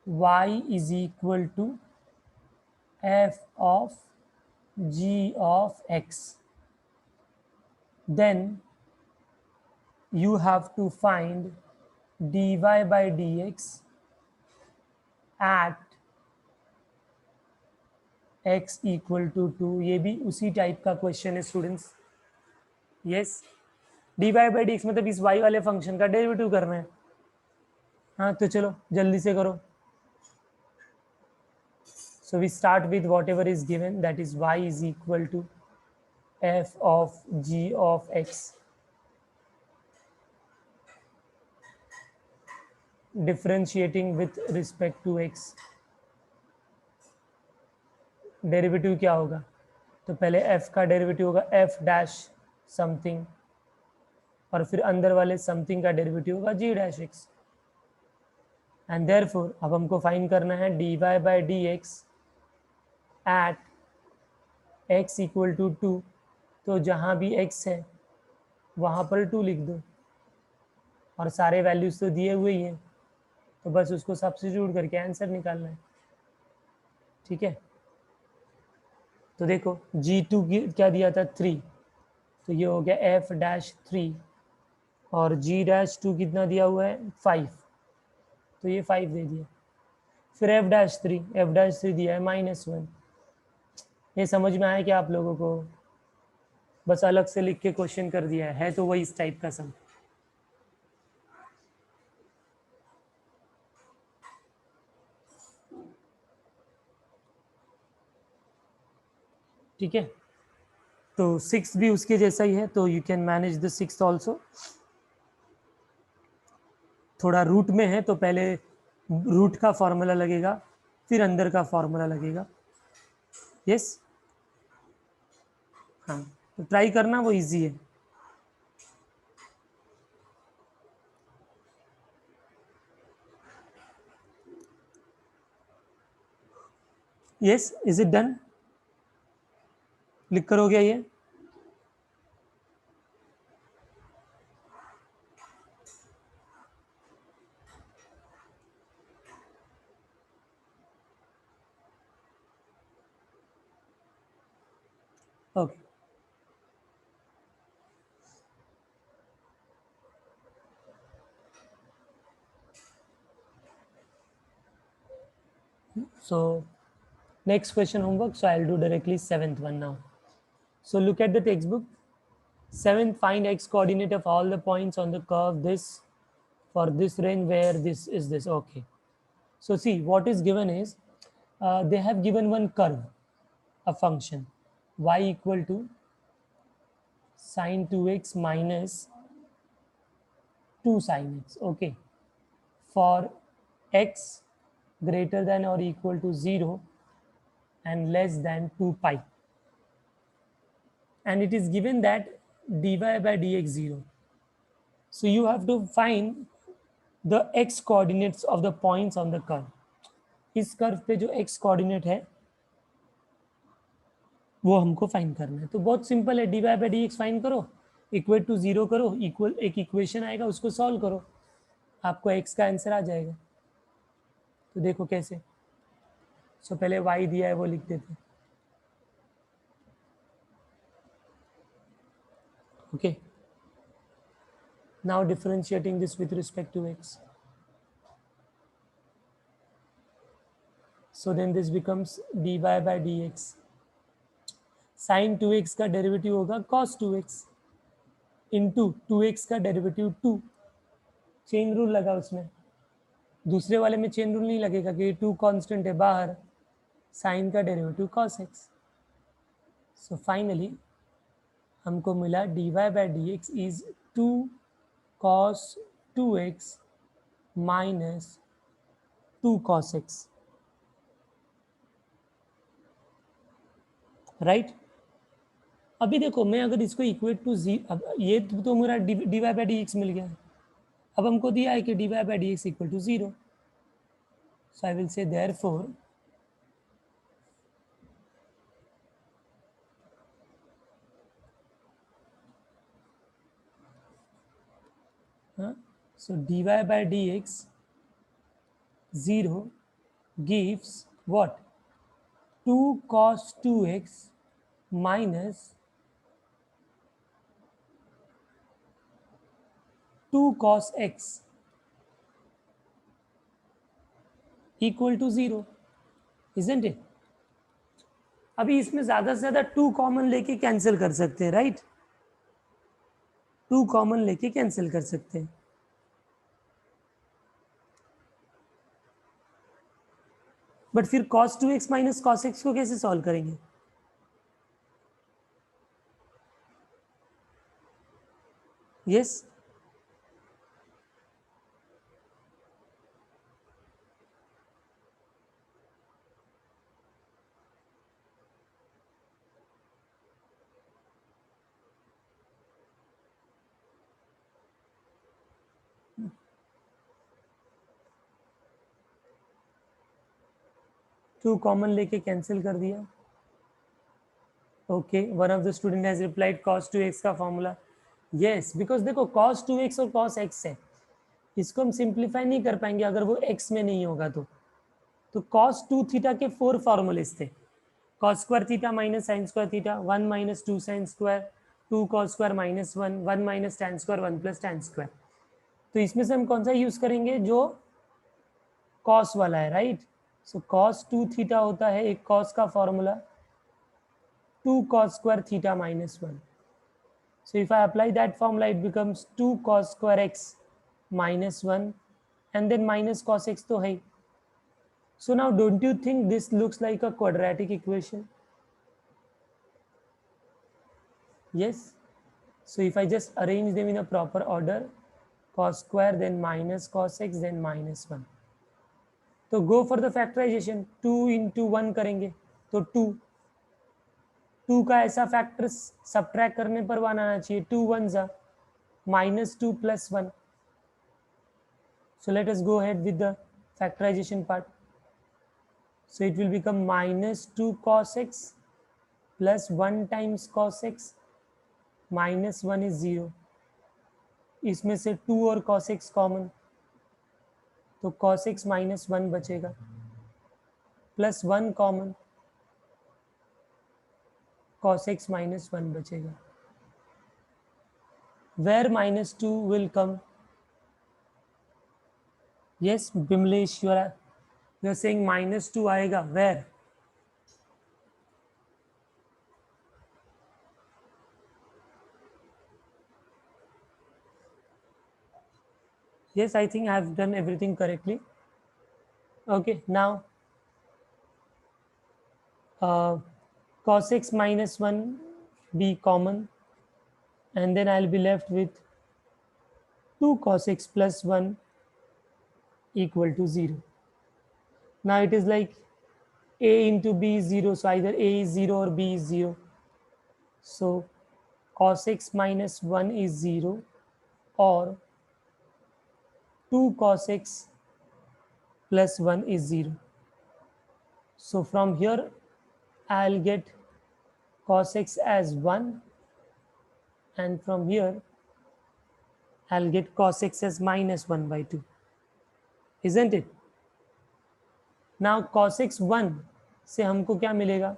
y is equal to f of g of x. Then you have to find dy by dx at x equal to 2. ये भी उसी type का question है students. Yes, dy by dx मतलब इस y वाले function का derivative करना है. हाँ तो चलो जल्दी से करो. So we start with whatever is given, that is y is equal to f of g of x. Differentiating with respect to x, derivative क्या होगा? तो पहले f का डेरिवेटिव होगा f डैश समथिंग, और फिर अंदर वाले समथिंग का डेरिवेटिव होगा g dash x। And therefore अब हमको फाइंड करना है dy by d x at x equal to 2। तो जहाँ भी x है वहाँ पर 2 लिख दो, और सारे वैल्यूज तो दिए हुए ही हैं, तो बस उसको सब्स्टिट्यूट करके आंसर निकालना है। ठीक है, तो देखो g2 क्या दिया था 3, तो ये हो गया f डैश 3, और g डैश 2 कितना दिया हुआ है 5, तो ये 5 दे दिया। फिर f डैश 3 दिया है -1। ये समझ में आया क्या आप लोगों को? बस अलग से लिख के क्वेश्चन कर दिया है तो वही इस टाइप का सम। ठीक है, तो 6 भी उसके जैसा ही है, तो you can manage the 6 also. थोड़ा रूट में है तो पहले रूट का फॉर्मूला लगेगा, फिर अंदर का फॉर्मूला लगेगा। यस, हाँ, तो ट्राई करना, वो इजी है। Yes, is it done? लिख कर हो गया ये? Okay, so next question homework, so I'll do directly 7th one now. So look at the textbook. 7th, find x coordinate of all the points on the curve this for this range where this is this. Okay, so see what is given is they have given one curve, a function y equal to sine 2x minus 2 sine x. Okay, for x greater than or equal to 0 and less than 2 pi, and it is given that dy by dx 0. So you have to find the x coordinates of the points on the curve. इस curve पे जो x coordinate है वो हमको find करना है। तो बहुत सिंपल है, dy by d x find करो, इक्वेट टू 0 करो, इक्वल एक इक्वेशन आएगा उसको सॉल्व करो, आपको x का आंसर आ जाएगा। तो देखो कैसे। सो पहले y दिया है वो लिख देते हैं। Okay, now differentiating this with respect to x. So then this becomes dy by dx. Sin 2x का डेरिवेटिव होगा cos 2x इंटू 2x का डेरिवेटिव 2। चेन रूल लगा उसमें, दूसरे वाले में चेन रूल नहीं लगेगा कि 2 कांस्टेंट है बाहर। साइन का derivative cos x। So finally हमको मिला dy by d x is 2 cos 2x minus 2 cos x, right. अभी देखो मैं अगर इसको इक्वेट टू ये तो मेरा dy बाई डी एक्स मिल गया है। अब हमको दिया है कि dy by d x equal to 0, so I will say therefore so dy by dx 0 gives what? 2 cos 2x minus 2 cos x equal to 0, isn't it? अभी इसमें ज्यादा से ज्यादा 2 कॉमन लेके कैंसिल कर सकते हैं, राइट? 2 कॉमन लेके कैंसिल कर सकते हैं। बट फिर cos 2x minus cos x को कैसे सॉल्व करेंगे? यस, 2 कॉमन लेके कैंसिल कर दिया. Okay, one of the student has replied cos 2x का फॉर्मूला. यस, बिकॉज देखो cos 2x और cos x है, इसको हम सिंप्लीफाई नहीं कर पाएंगे अगर वो x में नहीं होगा तो cos 2 थीटा के 4 फॉर्मूलेस थे. cos square theta minus sine square theta, 1 minus 2 sine square, 2 cos square minus 1, 1 minus tan square, 1 plus tan square. तो इसमें से हम कौन सा यूज करेंगे? जो cos वाला है, राइट. सो cos 2 थीटा होता है एक cos का formula 2 cos square theta minus 1. So if I apply that formula, it becomes 2 cos square x minus 1 and then minus cos x to hai. So now don't you think this looks like a quadratic equation? Yes. So if I just arrange them in a proper order, cos square then minus cos x then minus 1. तो go for the factorization. 2 into 1 करेंगे तो 2 का ऐसा factor subtract करने पर 1 आना चाहिए. 2 1 जा -2 + 1. So let us go ahead with the factorization part. So it will become -2 cos x plus 1 times cos x minus 1 is 0. इसमें से 2 और cos x कॉमन, तो cos x minus 1 बचेगा, plus 1 common, cos x minus 1 बचेगा. Where -2 will come? Yes, Bimlesh, you are saying -2 आएगा. Where? Yes, I think I have done everything correctly. Okay, now cos x minus 1 be common, and then I'll be left with 2 cos x plus 1 equal to 0. Now it is like a into b is 0, so either a is 0 or b is 0. So cos x minus 1 is 0 or 2 cos x plus 1 is 0. So from here I'll get cos x as 1, and from here I'll get cos x as minus 1 by 2. Isn't it? Now cos x 1 से हमको क्या मिलेगा?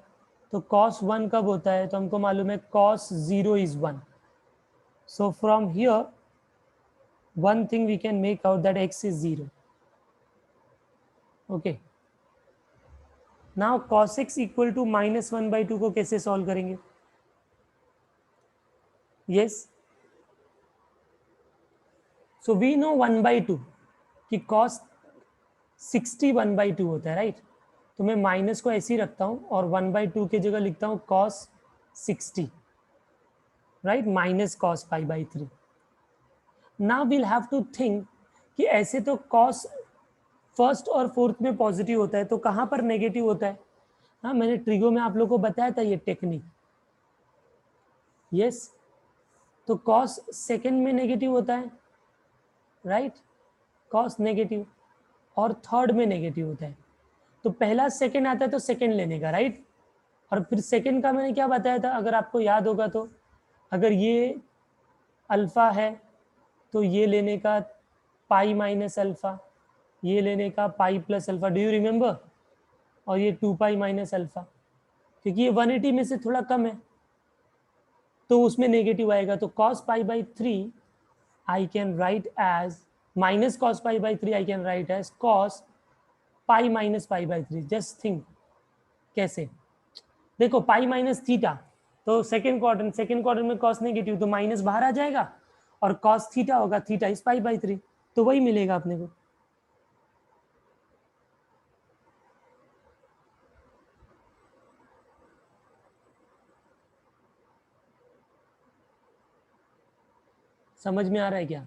तो cos 1 कब होता है? तो हमको मालूम है cos 0 is 1. So from here one thing we can make out that x is 0. Okay. Now cos x equal to minus 1 by 2 को कैसे सॉल्व करेंगे? Yes. So we know 1 by 2 कि cos 60 1 by 2 होता है, राइट. तो मैं minus को ऐसे ही रखता हूँ और 1 by 2 की जगह लिखता हूँ cos 60, right, minus cos pi by 3. Now we'll have to think कि ऐसे तो cos फर्स्ट और फोर्थ में पॉजिटिव होता है, तो कहाँ पर नेगेटिव होता है? हाँ, मैंने ट्रिगो में आप लोग को बताया था ये टेक्निक. यस. तो cos सेकेंड में नेगेटिव होता है, राइट, cos नेगेटिव, और थर्ड में नेगेटिव होता है. तो पहला सेकेंड आता है तो सेकेंड लेने का, राइट. और फिर सेकेंड का मैंने क्या बताया था, अगर आपको याद होगा तो, अगर ये अल्फा है तो ये लेने का पाई माइनस अल्फा, ये लेने का pi plus alpha. Do you remember? और ये 2 पाई माइनस अल्फा, क्योंकि ये 180 में से थोड़ा कम है तो उसमें नेगेटिव आएगा. तो cos pi by 3 I can write as minus cos pi by 3 I can write as cos pi minus pi by 3. Just think कैसे. देखो पाई माइनस थीटा, तो सेकेंड क्वाड्रेंट में cos नेगेटिव, तो माइनस बाहर आ जाएगा और cos थीटा होगा, थीटा इज पाई बाई 3, तो वही मिलेगा अपने को. समझ में आ रहा है क्या?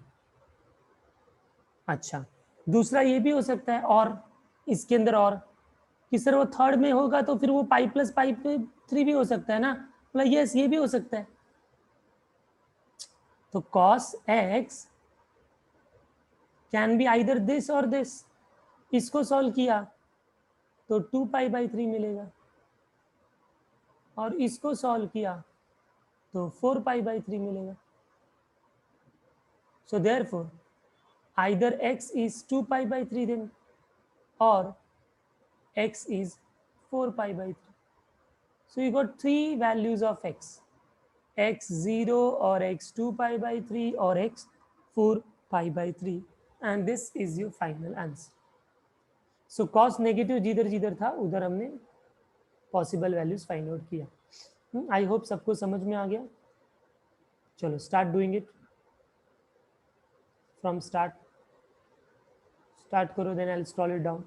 अच्छा, दूसरा ये भी हो सकता है, और इसके अंदर और कि सर वो थर्ड में होगा तो फिर वो पाई प्लस पाई 3 भी हो सकता है ना. मतलब यस, ये भी हो सकता है. तो cos x can be either this और दिस. इसको सॉल्व किया तो 2π/3 मिलेगा, और इसको सॉल्व किया तो 4π/3 मिलेगा. So therefore either x is 2π/3 then, or x is 4π/3. So you got three values of x0 or x 2π/3 or x 4π/3, and this is your final answer. So cos negative जिधर जिधर था उधर हमने पॉसिबल वैल्यूज फाइंड आउट किया. I hope सबको समझ में आ गया. चलो start doing it from start करो, then I will scroll it down.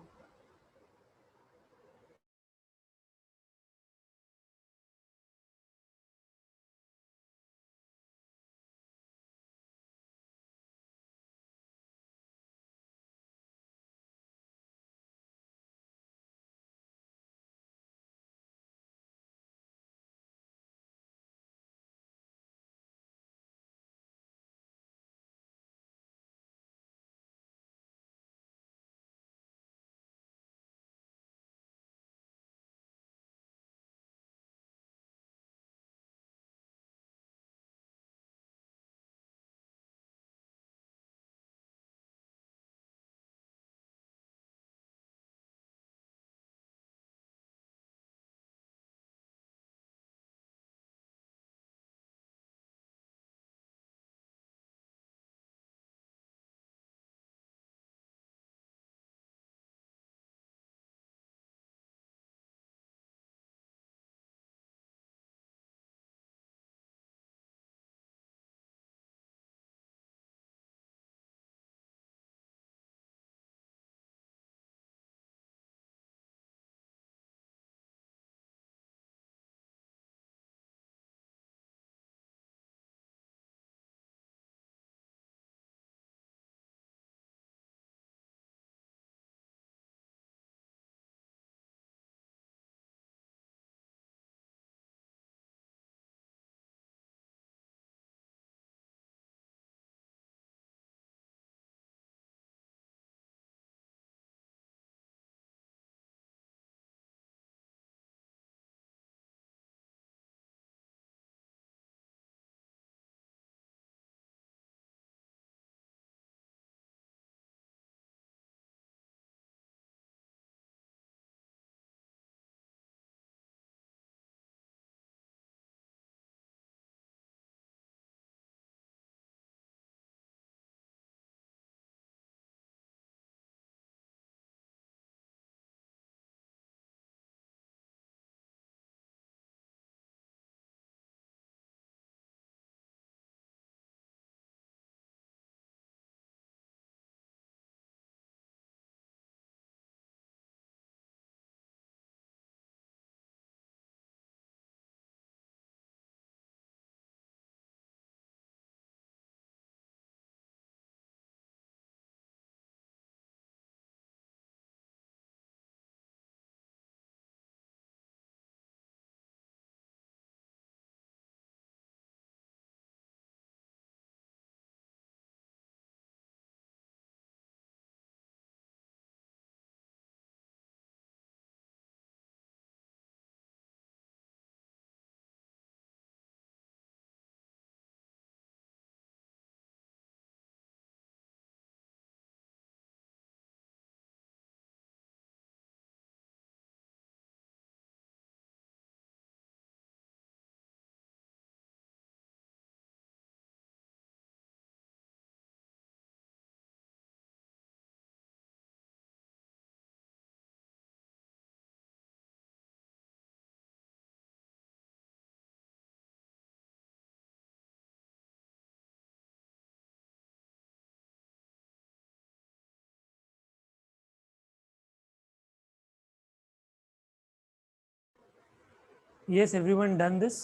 Yes, everyone done this?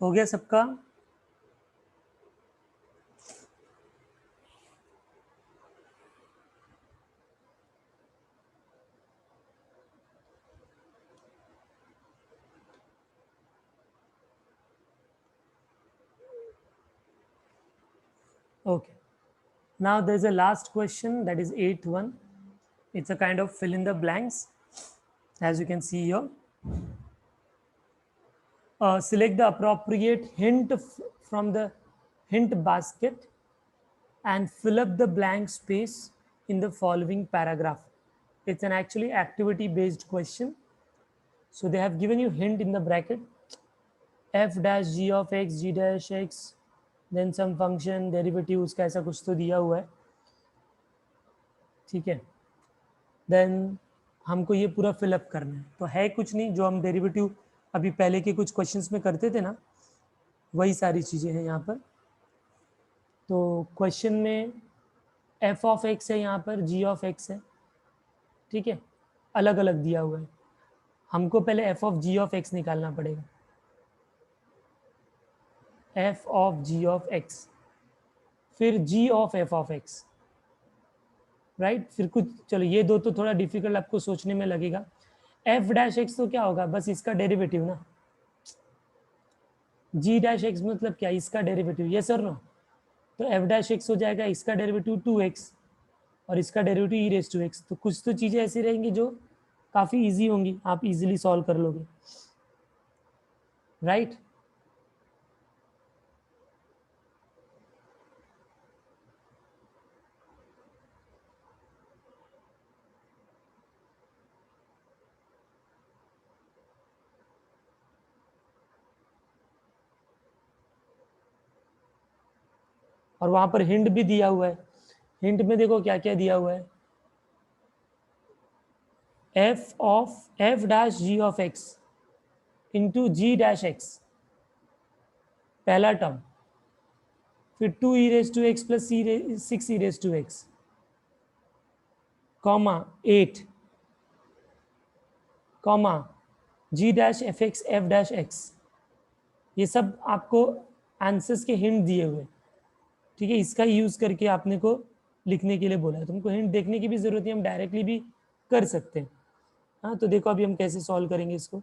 हो गया सबका? Okay. Now there's a last question, that is eighth one. It's a kind of fill in the blanks, as you can see here. Select the appropriate hint from the hint basket and fill up the blank space in the following paragraph. It's an actually activity based question. So they have given you hint in the bracket, f dash g of x, g dash x, then some function derivative उसका ऐसा कुछ तो दिया हुआ है, ठीक है. Then हमको ये पूरा फिलअप करना है. तो है कुछ नहीं, जो हम डेरिवेटिव अभी पहले के कुछ क्वेश्चंस में करते थे ना, वही सारी चीज़ें हैं यहाँ पर. तो क्वेश्चन में एफ ऑफ एक्स है, यहाँ पर जी ऑफ एक्स है, ठीक है, अलग अलग दिया हुआ है. हमको पहले F of ji of X निकालना पड़ेगा. F of ji of X, फिर G of F of X, right. फिर कुछ, चलो ये दो तो थोड़ा डिफिकल्ट आपको सोचने में लगेगा. एफ डैश एक्स तो क्या होगा, बस इसका डेरिवेटिव ना. जी डैश एक्स मतलब क्या, इसका डेरिवेटिव, ये सर नो. तो एफ डैश एक्स हो जाएगा इसका डेरिवेटिव 2x और इसका derivative e raise to x. तो कुछ तो चीज़ें ऐसी रहेंगी जो काफ़ी इजी होंगी, आप इजीली सॉल्व कर लोगे, राइट. और वहां पर हिंट भी दिया हुआ है. हिंट में देखो क्या क्या दिया हुआ है. F dash ji of X into G dash X, पहला टर्म, फिर 2 e raise to x plus 6 e raise to x, comma 8, comma G dash F dash X. ये सब आपको आंसर्स के हिंट दिए हुए, ठीक है. इसका यूज करके आपने को लिखने के लिए बोला है. तुमको हिंट देखने की भी जरूरत है, हम डायरेक्टली भी कर सकते हैं. हाँ, तो देखो अभी हम कैसे सॉल्व करेंगे इसको.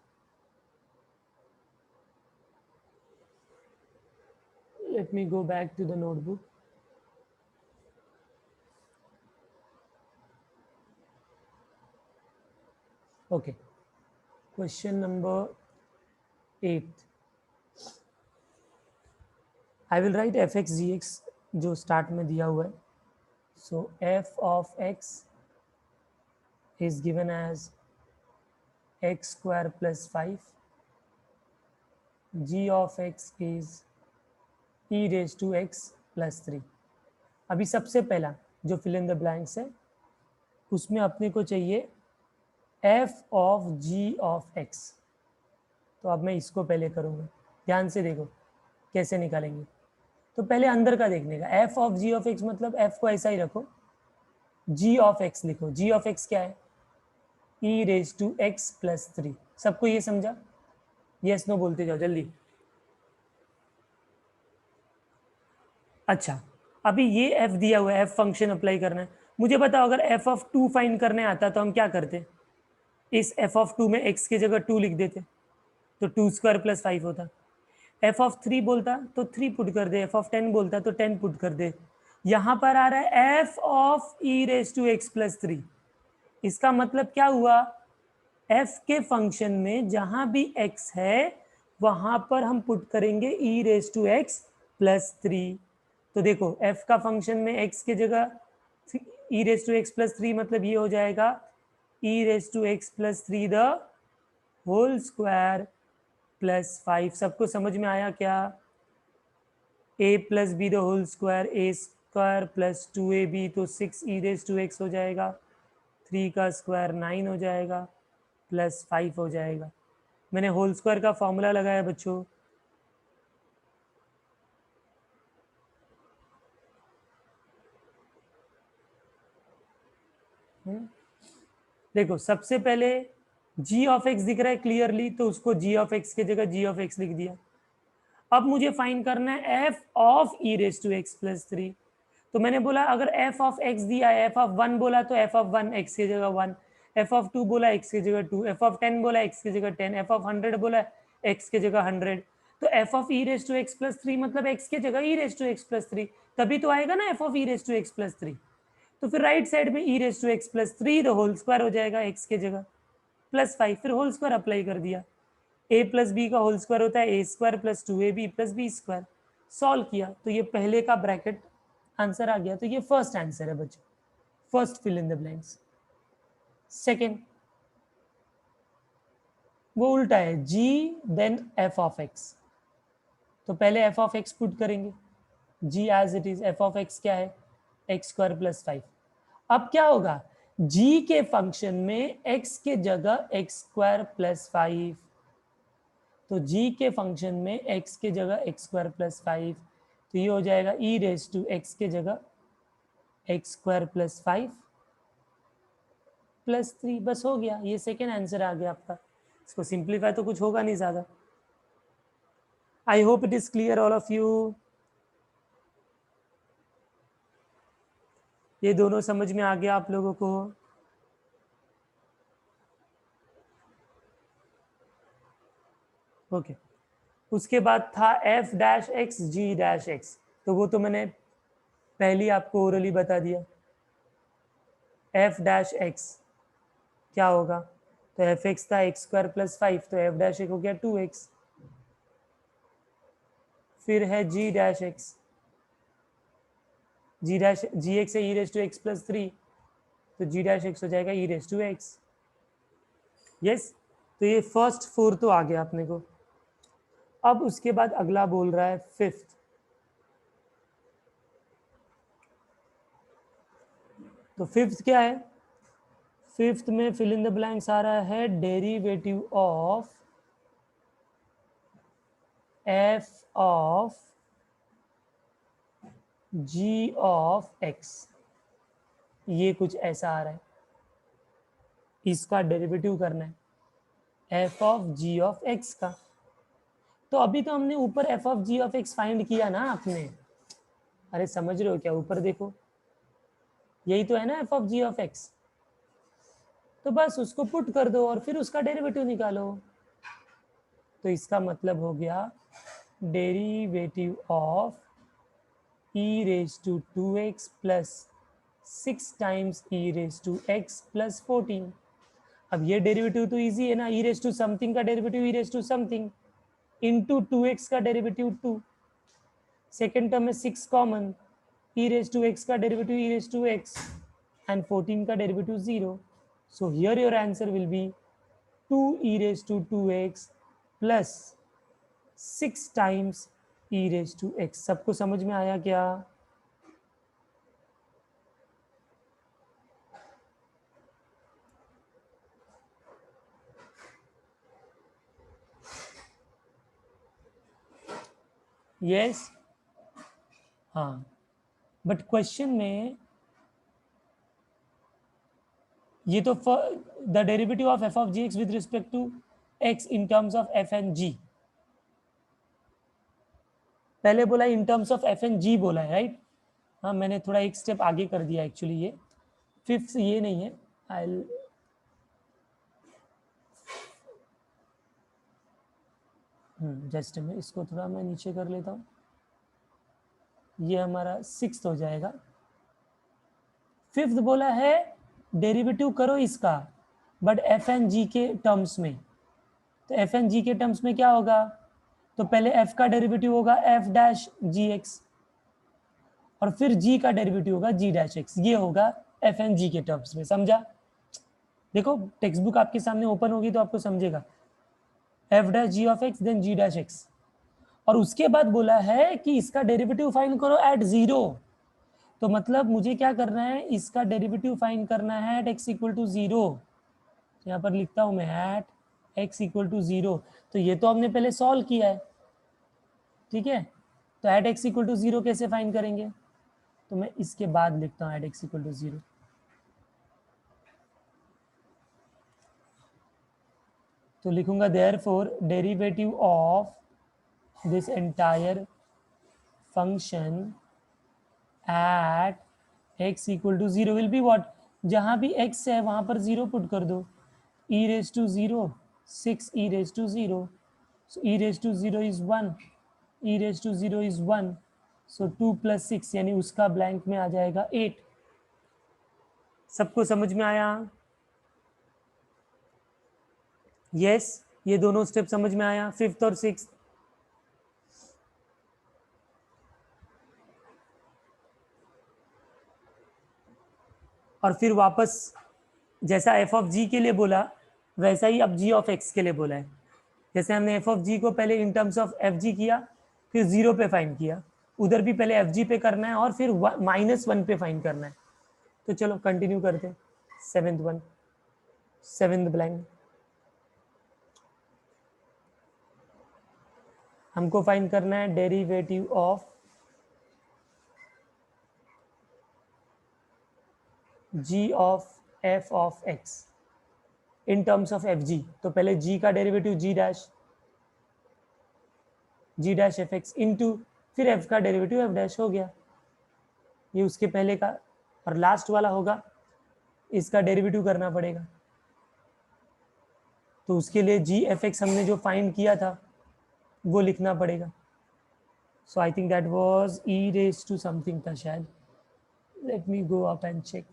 Let me go back to the notebook. Okay, question number 8. I will write F X G X जो स्टार्ट में दिया हुआ है. So F of X is given as X square plus 5, G of X is e raise to x plus 3. अभी सबसे पहला जो fill in the blanks है, उसमें अपने को चाहिए f of ji of x. तो अब मैं इसको पहले करूँगा, ध्यान से देखो कैसे निकालेंगे. तो पहले अंदर का देखने का, f of ji of x मतलब एफ को ऐसा ही रखो, जी ऑफ एक्स लिखो. जी ऑफ एक्स क्या है, ई रेज टू एक्स प्लस 3. सबको ये समझा? यस नो बोलते जाओ जल्दी. अच्छा, अभी ये एफ दिया हुआ है, एफ फंक्शन अप्लाई करना है. मुझे बताओ अगर एफ ऑफ 2 फाइंड करने आता तो हम क्या करते, इस एफ ऑफ 2 में एक्स की जगह 2 लिख देते, तो 2 स्क्वायर प्लस 5 होता. एफ ऑफ 3 बोलता तो 3 पुट कर दे, एफ ऑफ 10 बोलता तो 10 पुट कर दे. यहां पर आ रहा है f of e raise to x plus 3. इसका मतलब क्या हुआ, एफ के फंक्शन में जहां भी एक्स है वहां पर हम पुट करेंगे ई रेज टू एक्स प्लस 3. तो देखो एफ का फंक्शन में एक्स की जगह e raise to x plus 3 मतलब ये हो जाएगा e raise to x plus 3 the whole square plus 5. सबको समझ में आया क्या? A plus B the whole square, A square plus 2ab, तो 6 ई रेज टू एक्स हो जाएगा, 3 का स्क्वायर 9 हो जाएगा, प्लस 5 हो जाएगा. मैंने होल स्क्वायर का फॉर्मूला लगाया बच्चों. देखो सबसे पहले g ऑफ x दिख रहा है क्लियरली, तो उसको g ऑफ x की जगह g ऑफ x लिख दिया. अब मुझे फाइंड करना है f of e raise to x plus 3. तो मैंने बोला अगर f ऑफ x दिया है, f ऑफ 1 बोला तो f ऑफ 1 x की जगह 1, f ऑफ 2 बोला x की जगह 2, f ऑफ 10 बोला x की जगह 10, f ऑफ 100 बोला x की जगह 100. तो F of e raise to x plus 3 मतलब एक्स की जगह e raise to x plus 3, तभी तो आएगा ना F of e raise to x plus 3। तो फिर राइट साइड में e raise to x plus 3 the whole square हो जाएगा एक्स की जगह प्लस 5, फिर होल स्क्वायर अप्लाई कर दिया। ए प्लस बी का होल स्क्वायर होता है A square plus 2ab plus B square. Solve किया तो ये पहले का ब्रैकेट आंसर आ गया, तो ये फर्स्ट आंसर है बच्चों, first fill in the blanks. Second वो उल्टा है, g then f of x, तो पहले f ऑफ x पुट करेंगे, g as it is, f of x क्या है एक्स स्क्वायर प्लस 5। अब क्या होगा, g के फंक्शन में x के जगह एक्स स्क्वायर प्लस 5, तो g के फंक्शन में x के जगह एक्स स्क्वायर प्लस 5, तो ये हो जाएगा e रेज टू x के जगह एक्स स्क्वायर प्लस 5 प्लस 3, बस हो गया, ये सेकेंड आंसर आ गया आपका। इसको सिंप्लीफाई तो कुछ होगा नहीं ज्यादा। I hope it is clear all of you. ये दोनों समझ में आ गया आप लोगों को? ओके उसके बाद था एफ डैश एक्स जी डैश एक्स, तो वो तो मैंने पहले आपको ओरली बता दिया। एफ डैश एक्स क्या होगा, तो एफ एक्स था एक्स स्क्वायर प्लस 5, तो एफ डैश एक्स हो गया 2x। फिर है जी डैश एक्स, जी डैश जी एक्स है ई रेस टू एक्स प्लस 3, तो जी डैश एक्स हो जाएगा ई रेस टू एक्स। यस, तो ये फर्स्ट 4 तो आ गया अपने को। अब उसके बाद अगला बोल रहा है फिफ्थ, तो फिफ्थ क्या है, फिफ्थ में फिल इन द ब्लैंक्स आ रहा है derivative of F of ji of x, ये कुछ ऐसा आ रहा है, इसका डेरिवेटिव करना है f of ji of x का। तो अभी तो हमने ऊपर f of ji of x find किया ना आपने, अरे समझ रहे हो क्या, ऊपर देखो यही तो है ना F of ji of x, तो बस उसको पुट कर दो और फिर उसका डेरिवेटिव निकालो। तो इसका मतलब हो गया derivative of e raise to 2x plus 6 times e raise to x plus 14। अब ये डेरिवेटिव तो इजी है ना, e रेज टू समथिंग का derivative e raise to something into 2x का डेरिवेटिव 2, सेकेंड टर्म में 6 common, e raise to x का derivative e raise to x and 14 का derivative 0। So here your answer will be 2 e raise to 2x plus 6 times e raise to x। सबको समझ में आया क्या? Yes हाँ, but question में ये तो the derivative of F of ji X with respect to X in terms of F and G, पहले बोला in terms of F and G बोला है राइट। हाँ मैंने थोड़ा एक स्टेप आगे कर दिया एक्चुअली, ये फिफ्थ ये नहीं है, आई जस्ट में इसको थोड़ा मैं नीचे कर लेता हूँ, ये हमारा सिक्स्थ हो जाएगा। फिफ्थ बोला है डेरिवेटिव करो इसका बट एफ एंड जी के टर्म्स में, तो एफ एंड जी के टर्म्स में क्या होगा, तो पहले एफ का डेरिवेटिव होगा एफ डैश जी एक्स और फिर जी का डेरिवेटिव होगा जी डैश एक्स, ये होगा एफ एंड जी के टर्म्स में, समझा? देखो टेक्स्ट बुक आपके सामने ओपन होगी तो आपको समझेगा, f dash ji of x then g dash x, और उसके बाद बोला है कि इसका डेरिवेटिव फाइंड करो एट 0, तो मतलब मुझे क्या करना है, इसका डेरिवेटिव फाइंड करना है एट एक्स इक्वल टू 0, यहाँ पर लिखता हूं मैं एट एक्स इक्वल टू 0, तो ये तो हमने पहले सॉल्व किया है, ठीक है, तो एट एक्स इक्वल टू 0 कैसे फाइंड करेंगे, तो मैं इसके बाद लिखता हूँ एट एक्स इक्वल टू 0, तो लिखूंगा therefore derivative of this entire function at x equal to 0 will be what, जहां भी x है वहां पर 0 पुट कर दो, e raise to 0 6 e raise to 0 So e raised to 0 is 1, e raised to 0 is 1, so 2 plus 6 यानी उसका blank में आ जाएगा 8। सबको समझ में आया? यस, ये दोनों स्टेप समझ में आया, फिफ्थ और सिक्स्थ। और फिर वापस जैसा एफ ऑफ जी के लिए बोला वैसा ही अब जी ऑफ एक्स के लिए बोला है। जैसे हमने एफ ऑफ जी को पहले इन टर्म्स ऑफ एफ जी किया, फिर 0 पे फाइंड किया, उधर भी पहले एफ जी पे करना है और फिर -1 पे फाइंड करना है। तो चलो कंटिन्यू करते हैं। सेवेंथ ब्लैंक हमको फाइंड करना है derivative of ji of F of x in terms of F G. तो पहले जी का डेरिवेटिव जी डैश एफ एक्स इंटू फिर एफ का डेरिवेटिव एफ डैश हो गया। ये उसके पहले का, और लास्ट वाला होगा इसका डेरिवेटिव करना पड़ेगा। तो उसके लिए जी एफ एक्स हमने जो फाइंड किया था वो लिखना पड़ेगा। So I think that was e raise to something था शायद। Let me go up and check.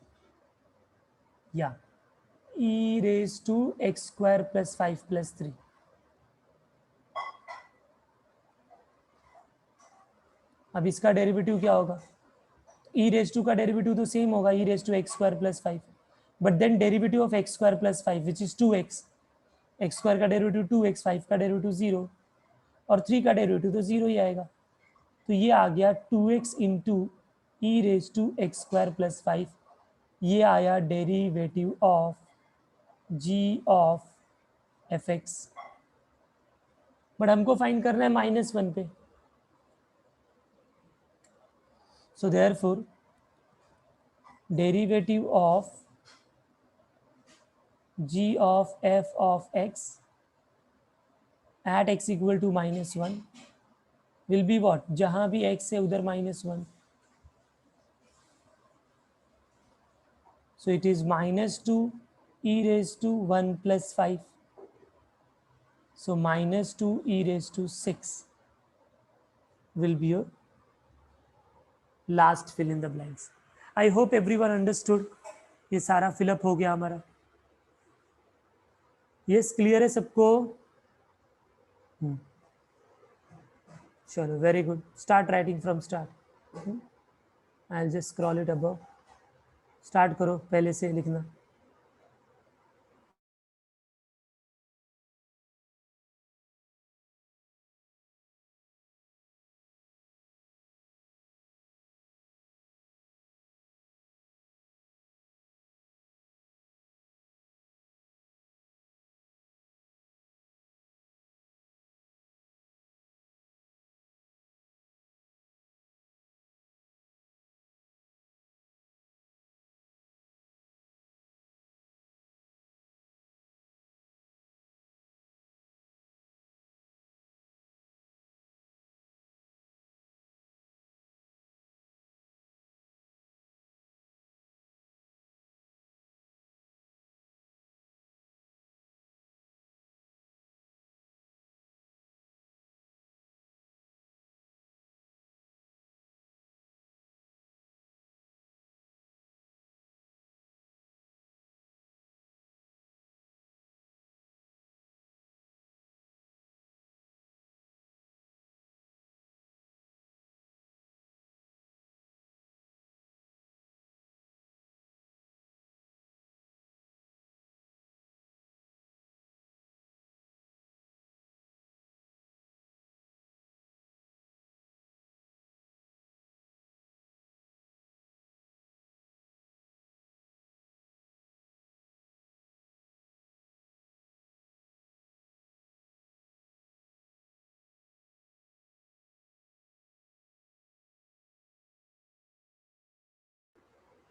या e raise to x square plus 5 plus 3। अब इसका डेरिवेटिव क्या होगा? ई रेज टू का डेरिवेटिव तो सेम होगा, e raise to x square plus 5, but then derivative of x square plus 5 which is 2x। X square का डेरिवेटिव 2x, 5 का डेरिवेटिव 0 और 3 का डेरिवेटिव तो 0 ही आएगा। तो ये आ गया 2x into e raise to x square plus 5। ये आया derivative of ji of f x. But हमको फाइंड करना है -1 पे। So therefore derivative of g of f of x at x equal to -1 will be what? जहां भी x है उधर -1, so it is -2 e raised to 1 plus 5, so -2 e raised to 6 will be your last fill in the blanks. I hope everyone understood. ये सारा fill up हो गया हमारा। Yes, clear है सबको? चलो, very good. Start writing from start. I will just scroll it above. Start करो पहले से लिखना।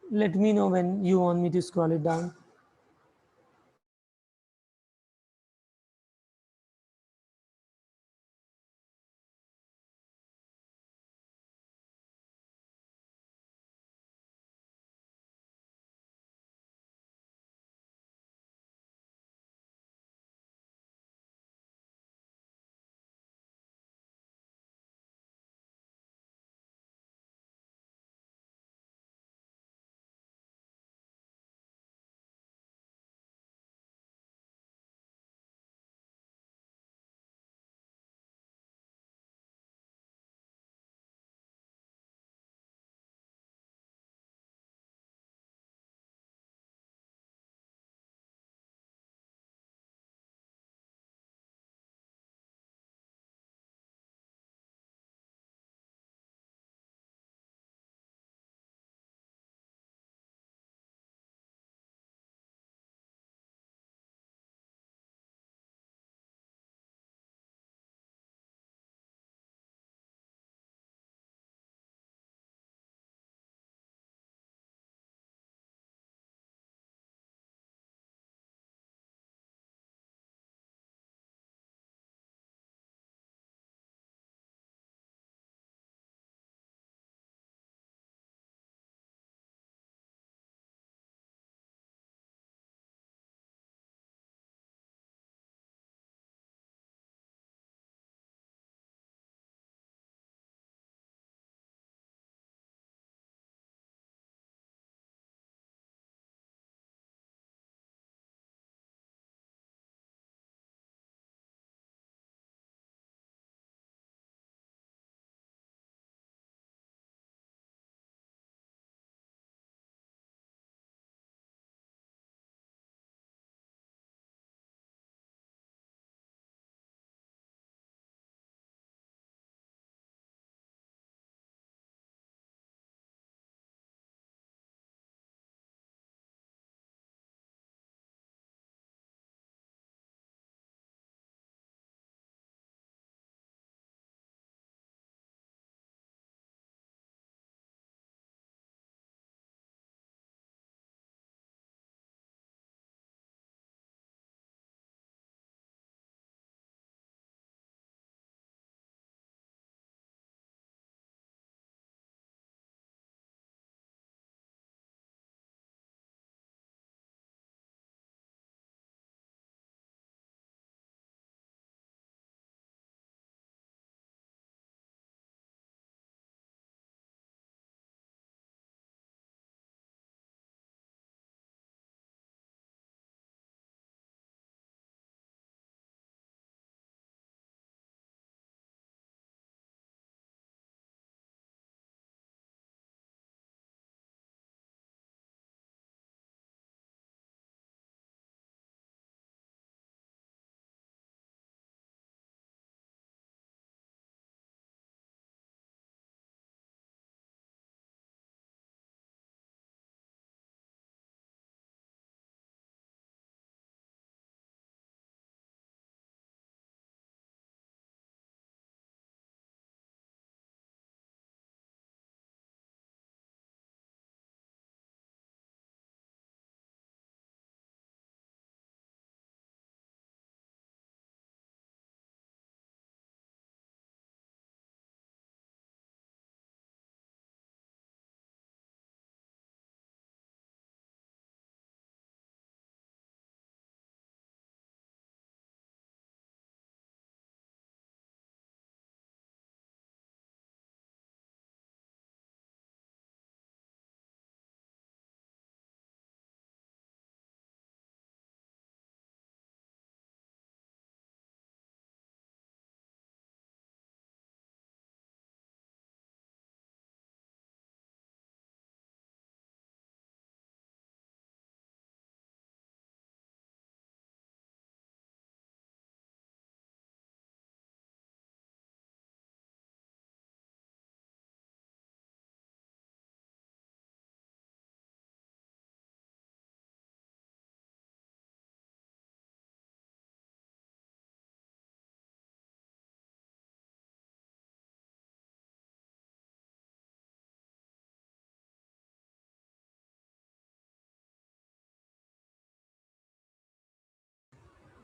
Let me know when you want me to scroll it down.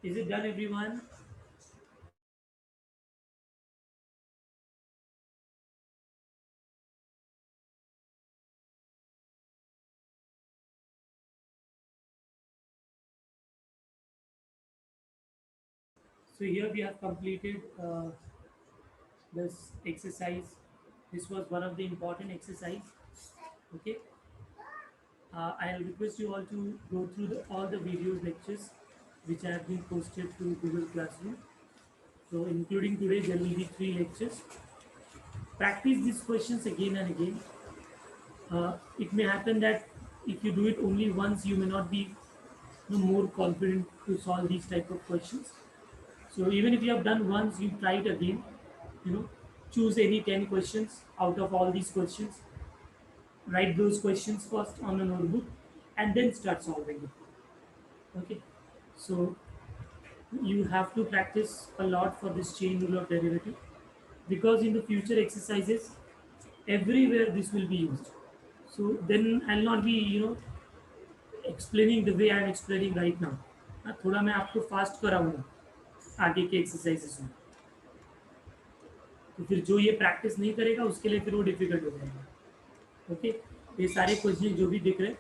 Is it done, everyone? So here we have completed this exercise. This was one of the important exercise. Okay. I'll request you all to go through all the videos lectures which have been posted to Google Classroom. So including today, there will be 3 lectures. Practice these questions again and again. It may happen that if you do it only once, you may not be more confident to solve these type of questions. So even if you have done once, you try it again. You know, choose any 10 questions out of all these questions. Write those questions first on a notebook, and then start solving it. Okay. So you have to practice a lot for this chain rule of derivative, because in the future exercises, everywhere this will be used. So then I'll not be explaining the way I'm explaining right now. थोड़ा मैं आपको fast कराऊंगा आगे के exercises में, तो फिर जो ये प्रैक्टिस नहीं करेगा उसके लिए फिर वो डिफिकल्ट हो जाएगा. ओके, ये सारे क्वेश्चन जो भी दिख रहे हैं,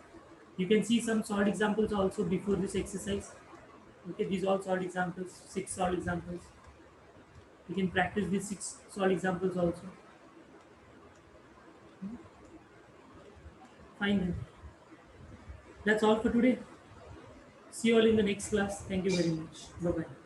you can see some solved examples also before this exercise. Okay, these all solved examples, 6 solved examples. You can practice these 6 solved examples also. Fine then. That's all for today. See you all in the next class. Thank you very much. Bye bye.